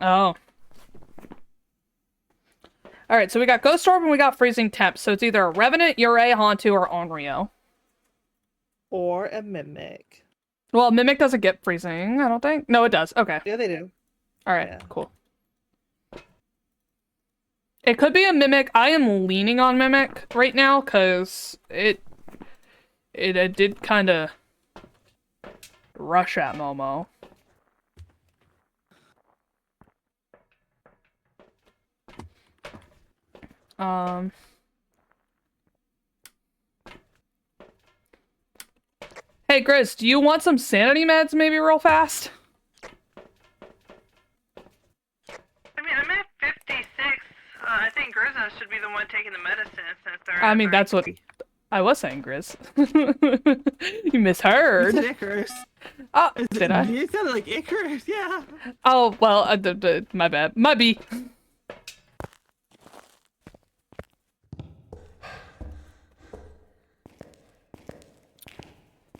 Oh. Alright, so we got Ghost Orb and we got Freezing Temp. So it's either a Revenant, Yurei, Hantu, or Onryo. Or a mimic. Well, Mimic doesn't get freezing, I don't think. No, it does. Okay. Yeah, they do. Alright, Yeah. cool. It could be a Mimic. I am leaning on Mimic right now, because it did kind of rush at Momo. Hey, Grizz, do you want some sanity meds maybe real fast? I mean, I'm at 56. I think Grizza should be the one taking the medicine since they're. I mean, that's what I was saying, Grizz. You misheard. You said Icarus. Oh, did I? You sounded like Icarus, yeah. Oh, well, my bad. My B.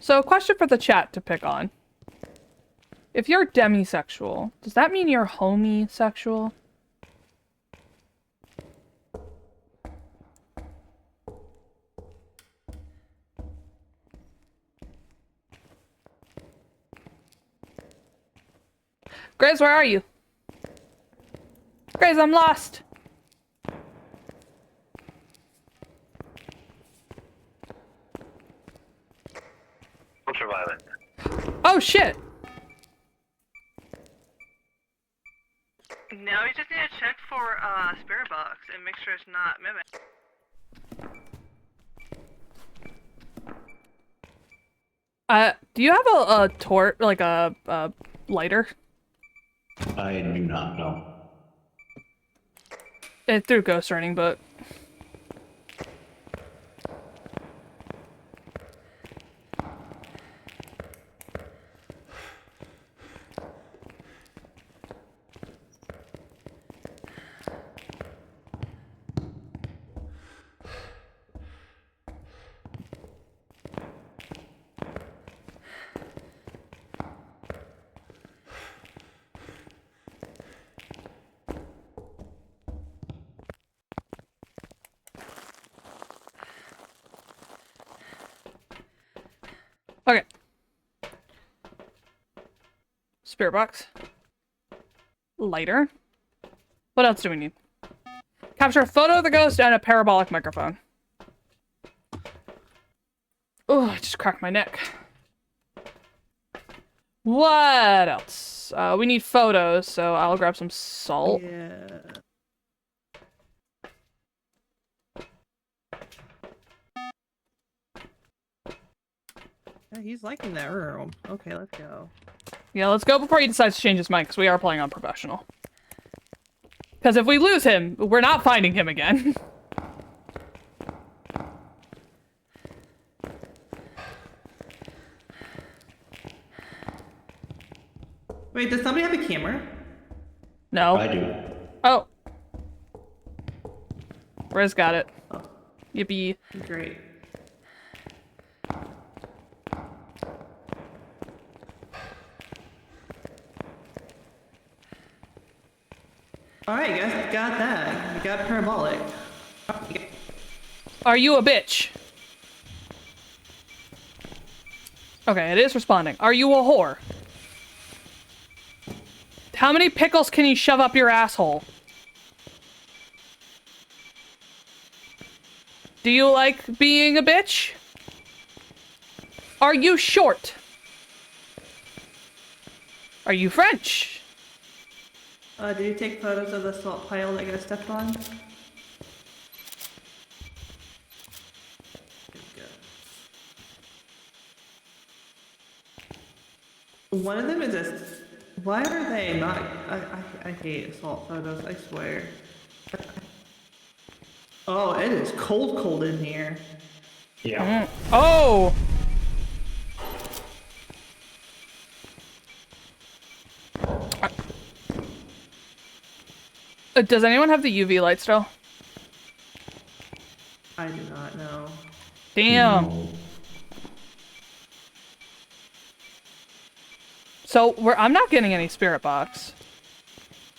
So, a question for the chat to pick on. If you're demisexual, does that mean you're homosexual? Grizz, where are you? Grizz, I'm lost. Ultraviolet. Oh, shit. Now we just need to check for spirit box and make sure it's not mimic. Do you have a tort, like a lighter? I do not know. It through ghost running, but okay. Spirit box. Lighter. What else do we need? Capture a photo of the ghost and a parabolic microphone. Oh, I just cracked my neck. What else? We need photos, so I'll grab some salt. Yeah. Yeah, he's liking that room. Okay, let's go. Yeah, let's go before he decides to change his mind, because we are playing on professional. Because if we lose him, we're not finding him again. Wait, does somebody have a camera? No. I do. Oh. Riz got it. Oh. Yippee. Great. Alright, guys, got that. We got parabolic. Are you a bitch? Okay, it is responding. Are you a whore? How many pickles can you shove up your asshole? Do you like being a bitch? Are you short? Are you French? Did you take photos of the salt pile that got stepped on? One of them is just. Why are they not? I hate assault photos. I swear. Oh, it is cold in here. Yeah. Oh! Does anyone have the UV light still? I do not know. Damn. No. So I'm not getting any spirit box.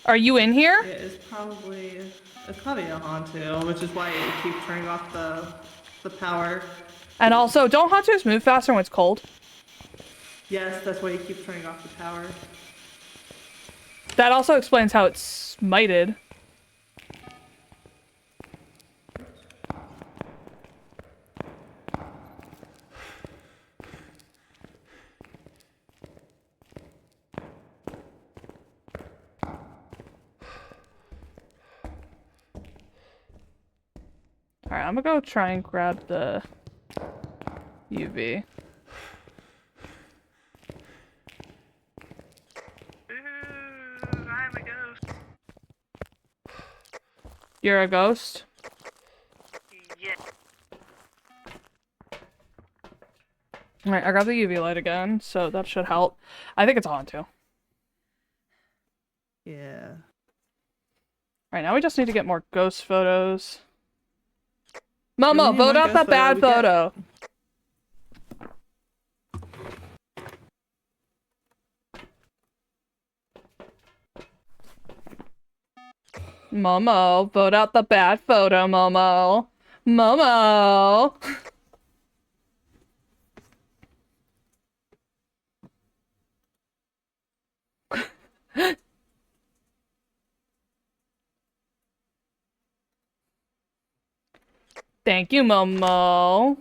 Are you in here? Yeah, it's probably a Hantu, which is why it keeps turning off the power. And also, don't Hantus move faster when it's cold? Yes, that's why you keep turning off the power. That also explains how it's smited. Alright, I'm gonna go try and grab the UV. Ooh, I'm a ghost. You're a ghost? Yeah. Alright, I grabbed the UV light again, so that should help. I think it's on too. Yeah. Alright, now we just need to get more ghost photos. We Momo, need vote more out the ghost bad photo. photo. Momo, vote out the bad photo, Momo. Momo. Thank you, Momo.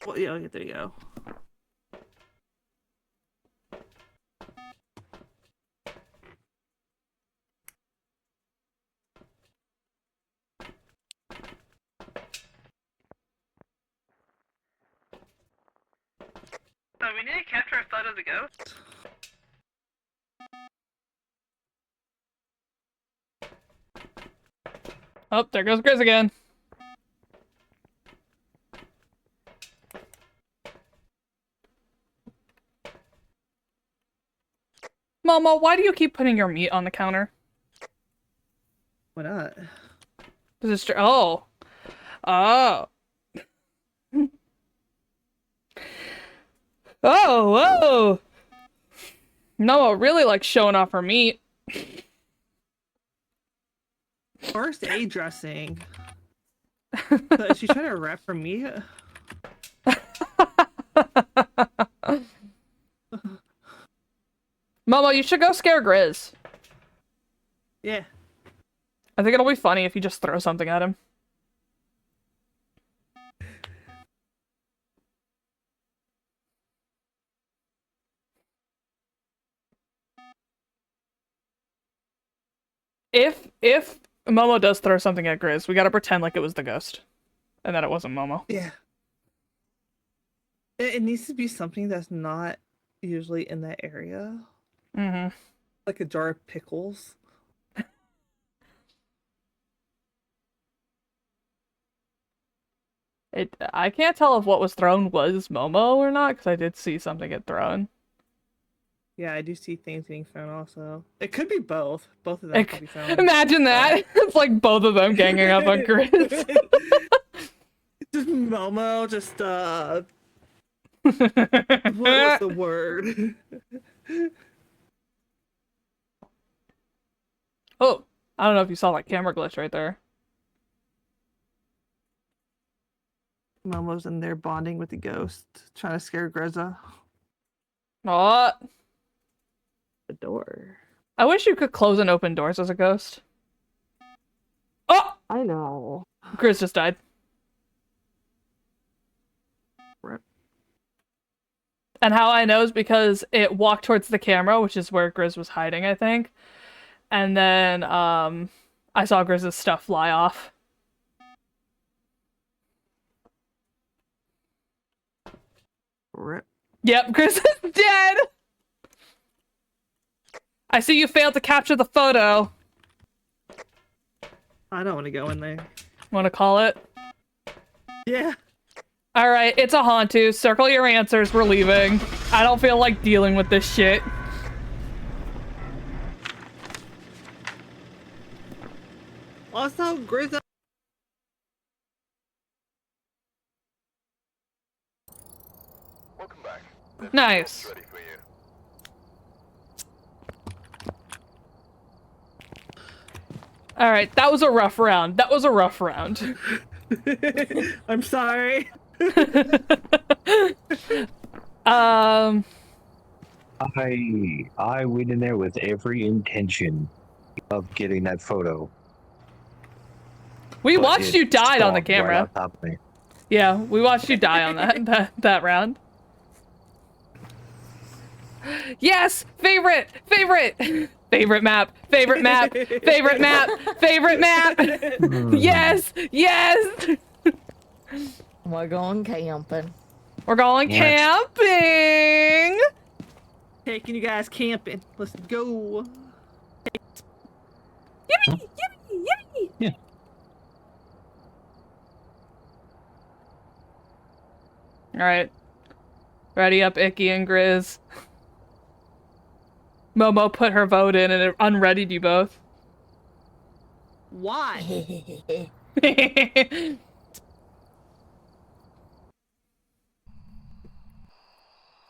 Well, yeah, okay, there you go. So we need to capture a photo of the ghost. Oh, there goes Grizz again. Momo, why do you keep putting your meat on the counter? Why not? This is oh. Oh. Oh, whoa. Noah really likes showing off her meat. First aid dressing. So is she trying to rep for me? Momo, you should go scare Grizz. Yeah. I think it'll be funny if you just throw something at him. If Momo does throw something at Grizz, we gotta pretend like it was the ghost. And that it wasn't Momo. Yeah. It needs to be something that's not usually in that area. Mm-hmm. Like a jar of pickles. I can't tell if what was thrown was Momo or not, because I did see something get thrown. Yeah, I do see things being thrown also. It could be both. Both of them could be thrown. Imagine that! It's like both of them ganging up on Grizz. Just Momo, just what was the word? Oh, I don't know if you saw that camera glitch right there. Momo's in there bonding with the ghost, trying to scare Grezza. Oh, The door. I wish you could close and open doors as a ghost. Oh! I know. Grizz just died. Rip. And how I know is because it walked towards the camera, which is where Grizz was hiding, I think. And then, I saw Grizz's stuff fly off. Rip. Yep, Chris is dead! I see you failed to capture the photo. I don't want to go in there. Want to call it? Yeah. Alright, it's a Hantu. Circle your answers, we're leaving. I don't feel like dealing with this shit. Also, Grizz. Welcome back. This Nice. is ready for you. Alright, that was a rough round. That was a rough round. I'm sorry. I went in there with every intention of getting that photo. We but watched it you die on the spawned camera. Right on top of me. Yeah, we watched you die on that round. Yes! Favorite! Favorite! Favorite map! Favorite map! Favorite map! Favorite map! Yes! Yes! We're going camping. We're going Yes. camping! Taking you guys camping. Let's go. Yippee! Yippee! Yippee! Yeah. Alright. Ready up, Icky and Grizz. Momo put her vote in and it unreadied you both. Why? Yippee!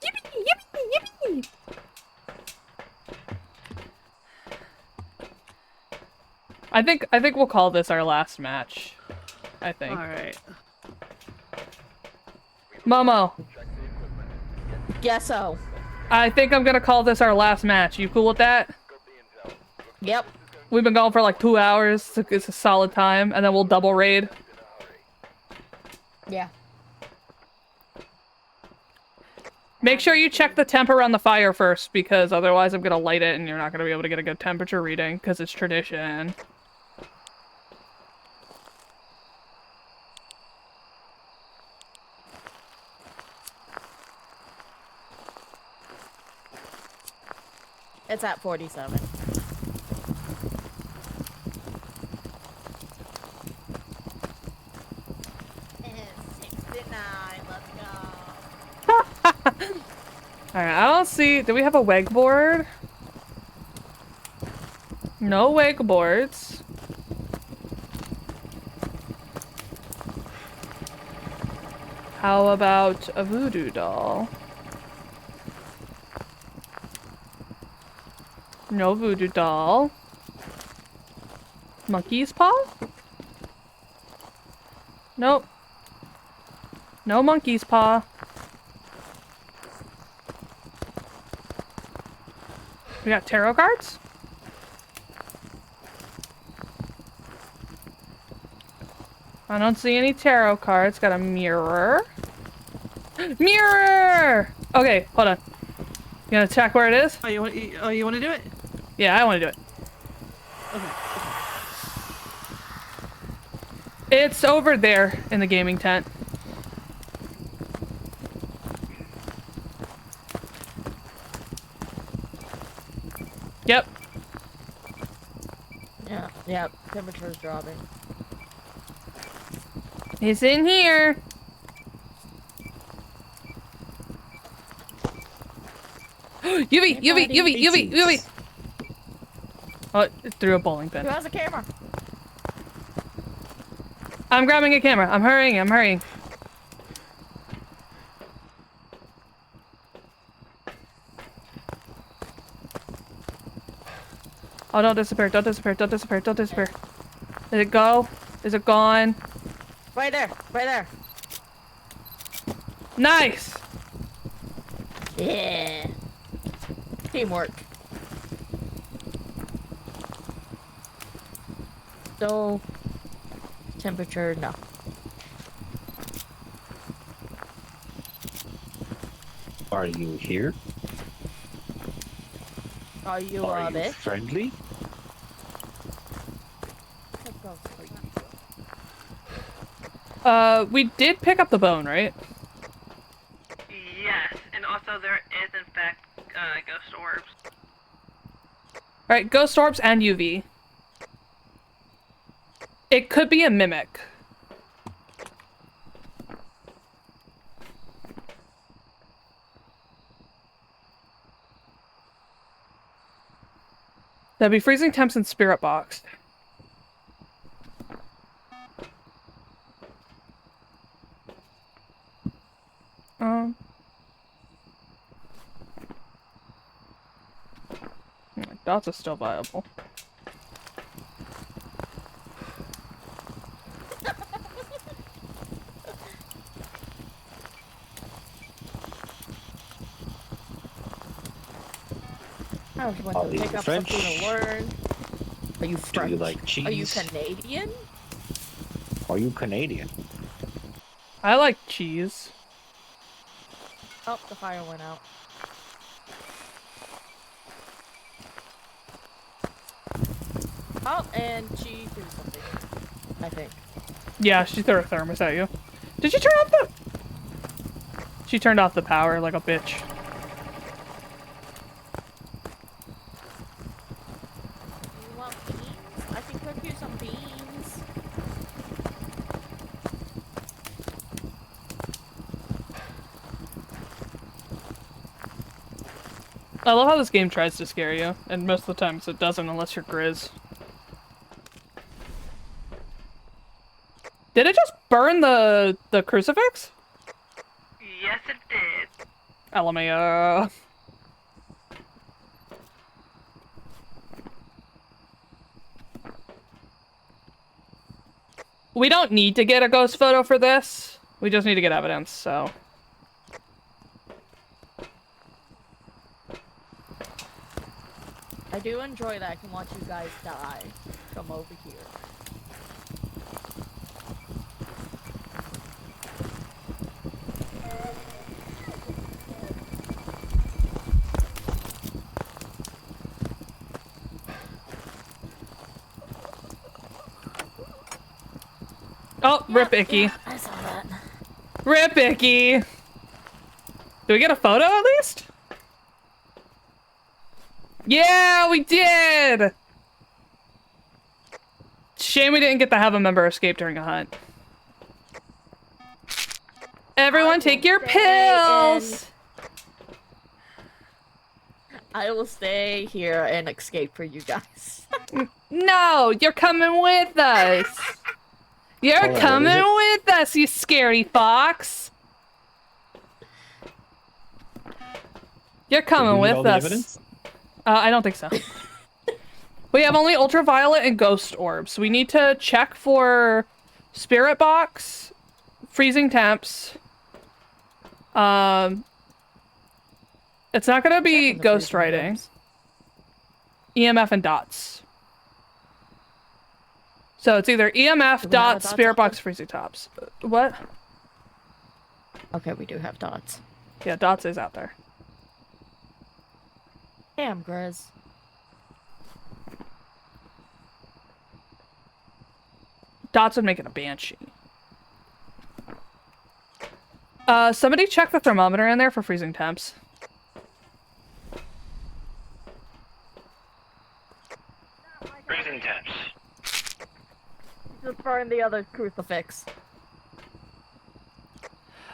Yippee! Yippee! I think we'll call this our last match. I think. Alright. Momo, Guess so. I think I'm gonna call this our last match. You cool with that? Yep. We've been going for like 2 hours. It's a solid time, and then we'll double raid. Yeah. Make sure you check the temp around the fire first, because otherwise I'm gonna light it and you're not gonna be able to get a good temperature reading, because it's tradition. It's at 47. Alright, I don't see... Do we have a wakeboard? No wakeboards. How about a voodoo doll? No voodoo doll. Monkey's paw? Nope. No monkey's paw. We got tarot cards? I don't see any tarot cards. Got a mirror. Mirror! Okay, hold on. You gonna check where it is? Oh, you want to do it? Yeah, I want to do it. Okay. It's over there in the gaming tent. Yep. Yeah. Yep. Temperature's dropping. It's in here. UV. Oh, it threw a bowling Who pin. has a camera? I'm grabbing a camera. I'm hurrying. Oh, don't disappear. Did it go? Is it gone? Right there. Nice! Yeah. Teamwork. So, temperature, no. Are you here? Are you Are you bitch? friendly? We did pick up the bone, right? Yes. Alright, ghost orbs and UV. It could be a mimic. That'd be freezing temps and spirit box. Dots is still viable. I was Are going to you pick up French? something to learn. Are you French? Do you like cheese? Are you Canadian? Are you Canadian? I like cheese. Oh, the fire went out. Oh, and she threw something. I think. Yeah, she threw a thermos at you. Did you turn off the... She turned off the power like a bitch. You want beans? I can cook you some beans. I love how this game tries to scare you, and most of the times it doesn't unless you're Grizz. Did it just burn the crucifix? Yes, it did. LMAO. We don't need to get a ghost photo for this. We just need to get evidence, so... I do enjoy that. I can watch you guys die. Come over here. Oh, rip Icky. Yeah, I saw that. Rip Icky! Do we get a photo at least? Yeah, we did! Shame we didn't get to have a member escape during a hunt. Everyone take your pills! I will stay here and escape for you guys. No, you're coming with us! You're Hold on, what coming is it? with us, you scary fox! You're coming Did we get all with the us. evidence? I don't think so. We have only ultraviolet and ghost orbs. We need to check for spirit box, freezing temps. It's not gonna be Checking the ghost freezing writing. temps. EMF and dots. So it's either EMF, Do we have a dots, dots spirit on box, freezing tops. What? Okay, we do have dots. Yeah, dots is out there. Damn, Grizz. Dots would make it a banshee. Somebody check the thermometer in there for freezing temps. Freezing temps. Just burn the other crucifix.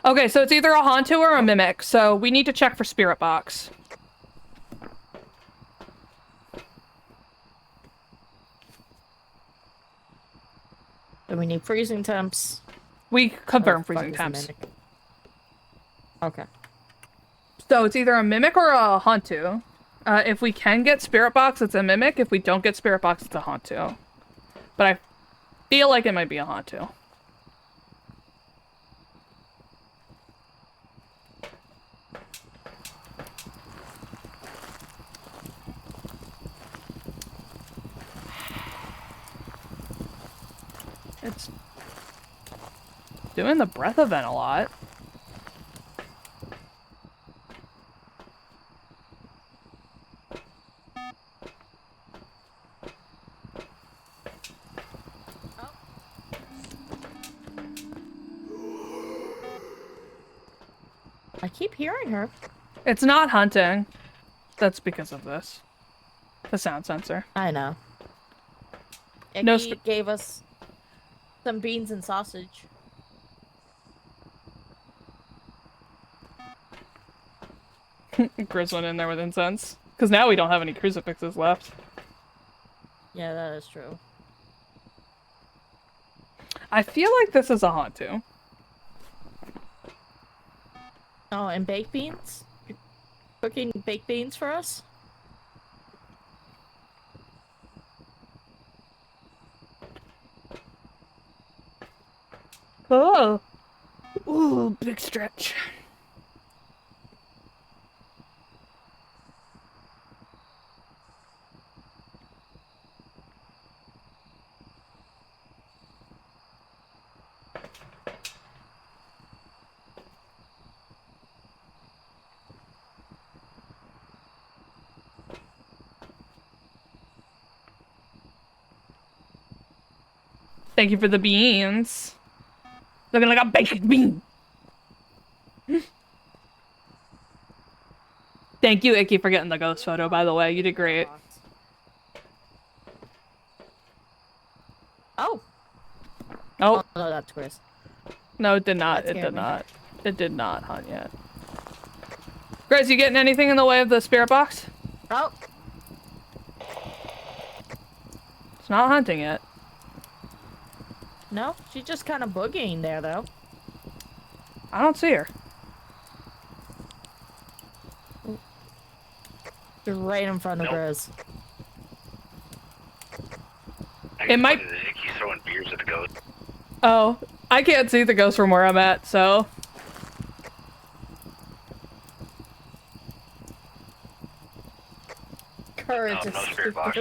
Okay, so it's either a Hantu or a Mimic, so we need to check for Spirit Box. Do we need freezing temps? We confirm Or freezing fuck temps. is a mimic? Okay. So it's either a Mimic or a Hantu. If we can get Spirit Box, it's a Mimic. If we don't get Spirit Box, it's a Hantu. But I feel like it might be a Hantu. It's doing the breath event a lot. I keep hearing her. It's not hunting. That's because of this. The sound sensor. I know. No Icky gave us some beans and sausage. Grizz went in there with incense. Because now we don't have any crucifixes left. Yeah, that is true. I feel like this is a Hantu. Oh, and baked beans? You're cooking baked beans for us? Oh. Ooh, big stretch. Thank you for the beans. Looking like a baked bean. Thank you, Icky, for getting the ghost photo, by the way. You did great. Oh! Oh. No, that's Chris. No, it did not. That It did scared me. not. It did not hunt yet. Grace, you getting anything in the way of the spirit box? Oh! It's not hunting yet. No, she's just kind of boogieing there, though. I don't see her. She's right in front of Grizz. It might- Icky's throwing beers at the ghost. Oh, I can't see the ghost from where I'm at, so. Courage No spirit box.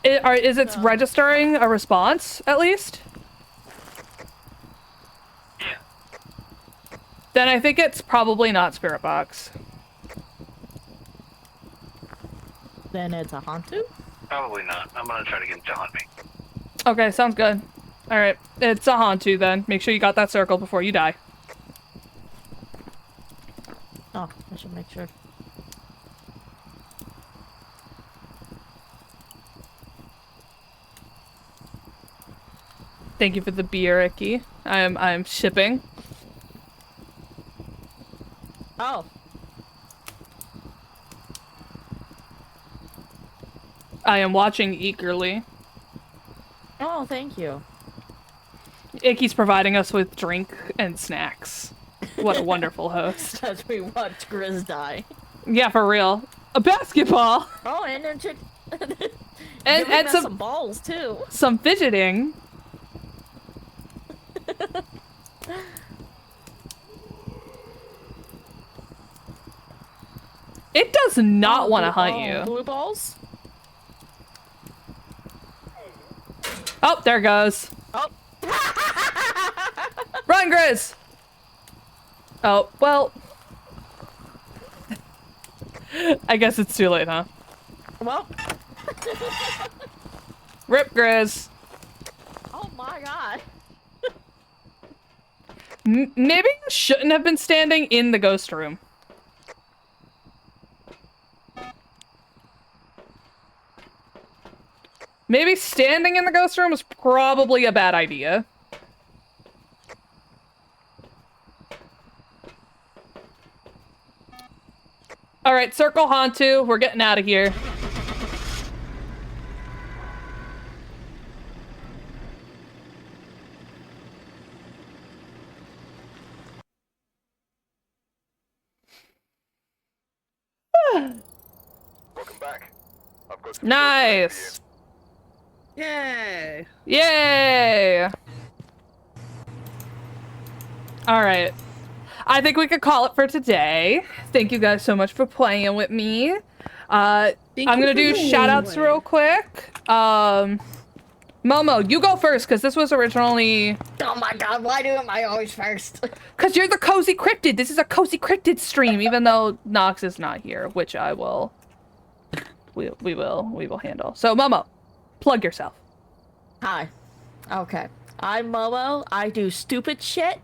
Is it registering a response, at least? Yeah. Then I think it's probably not spirit box. Then it's a Hantu? Probably not. I'm gonna try to get him to hunt me. Okay, sounds good. Alright, it's a Hantu then. Make sure you got that circle before you die. Oh, I should make sure. Thank you for the beer, Icky. I'm shipping. Oh. I am watching eagerly. Oh, thank you. Icky's providing us with drink and snacks. What a wonderful host. As we watch Grizz die. Yeah, for real. A basketball! Oh, and then and some balls, too. Some fidgeting. It does not want to hunt you. Blue balls? Oh, there it goes. Oh. Run, Grizz! Oh, well. I guess it's too late, huh? Well. Rip, Grizz. Oh my god. Maybe you shouldn't have been standing in the ghost room. Maybe standing in the ghost room was probably a bad idea. Alright, circle Hantu. We're getting out of here. Welcome back. I've got some Nice. Yay! Yay! Alright. I think we could call it for today. Thank you guys so much for playing with me. I'm gonna do shoutouts real quick. Momo, you go first, because this was originally... Oh my god, why do I always first? Because you're the Cozy Cryptid! This is a Cozy Cryptid stream, even though Nox is not here, which I will... We will handle. So, Momo, plug yourself. Hi. Okay. I'm Momo. I do stupid shit.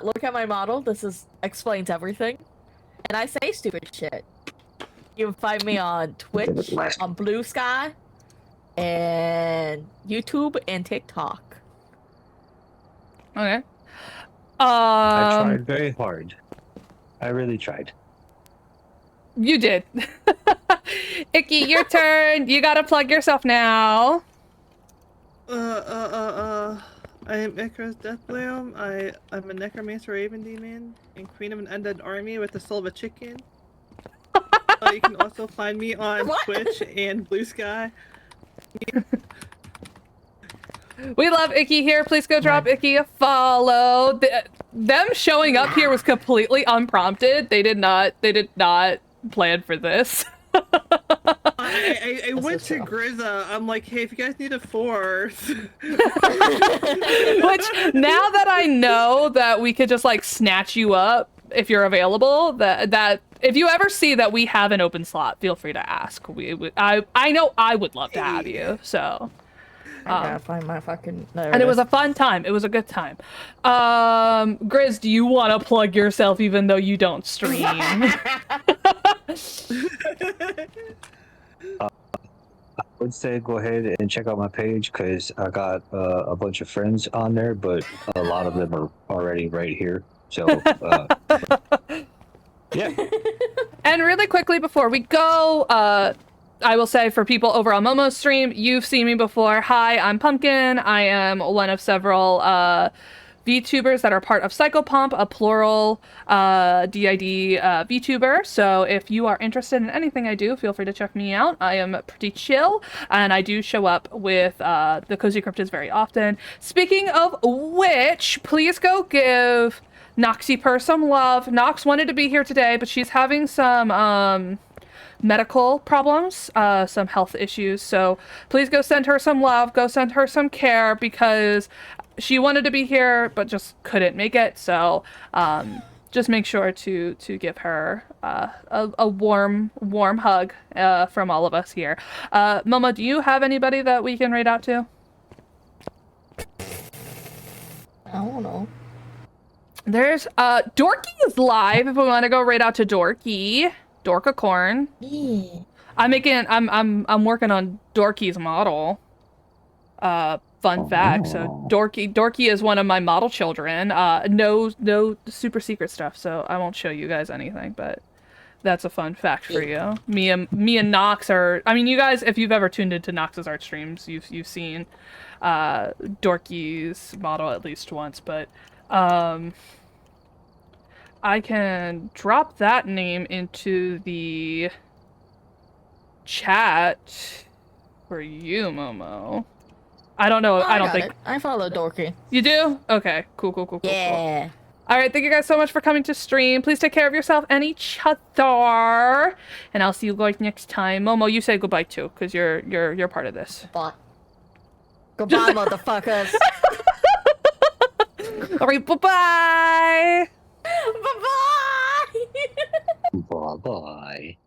Look at my model. This explains everything. And I say stupid shit. You can find me on Twitch, on Blue Sky, and YouTube and TikTok. Okay. I tried very hard. I really tried. You did. Icky, your turn. You gotta plug yourself now. I am Icarus Deathbloom. I'm a necromancer raven demon and queen of an undead army with the soul of a chicken. You can also find me on Twitch and Blue Sky. We love Icky here. Please go drop Icky a follow. Them showing up here was completely unprompted. They did not plan for this. I went to Grizza. I'm like, hey, if you guys need a fourth. Which, now that I know that we could just like snatch you up if you're available, that if you ever see that we have an open slot, feel free to ask. I know I would love to have you. So. I gotta find my fucking. And it was a fun time. It was a good time. Grizz, do you want to plug yourself even though you don't stream? I would say go ahead and check out my page because I got a bunch of friends on there, but a lot of them are already right here. So, yeah. And really quickly before we go, I will say for people over on Momo's stream, you've seen me before. Hi, I'm Pumpkin. I am one of several VTubers that are part of Psychopomp, a plural DID VTuber. So if you are interested in anything I do, feel free to check me out. I am pretty chill, and I do show up with the Cozy Cryptids very often. Speaking of which, please go give Noxie Purr some love. Nox wanted to be here today, but she's having some medical problems, some health issues, so please go send her some love, go send her some care, because she wanted to be here but just couldn't make it. So just make sure to give her a warm hug from all of us here. Momo, do you have anybody that we can raid out to? I don't know. There's Dorky is live if we want to go raid out to Dorky. Dorkacorn. Yeah. I'm working on Dorky's model. Fun fact. So Dorky is one of my model children. No super secret stuff, so I won't show you guys anything, but that's a fun fact for you. Me and Nox are, I mean, you guys, if you've ever tuned into Nox's art streams, you've seen Dorky's model at least once, but I can drop that name into the chat for you, Momo. I don't know. I don't think I follow Dorky. You do? Okay. Cool. Yeah. Cool. All right. Thank you guys so much for coming to stream. Please take care of yourself and each other. And I'll see you guys next time. Momo, you say goodbye too, because you're part of this. Bye. Goodbye, motherfuckers. All right. Bye-bye. Bye-bye. Bye-bye.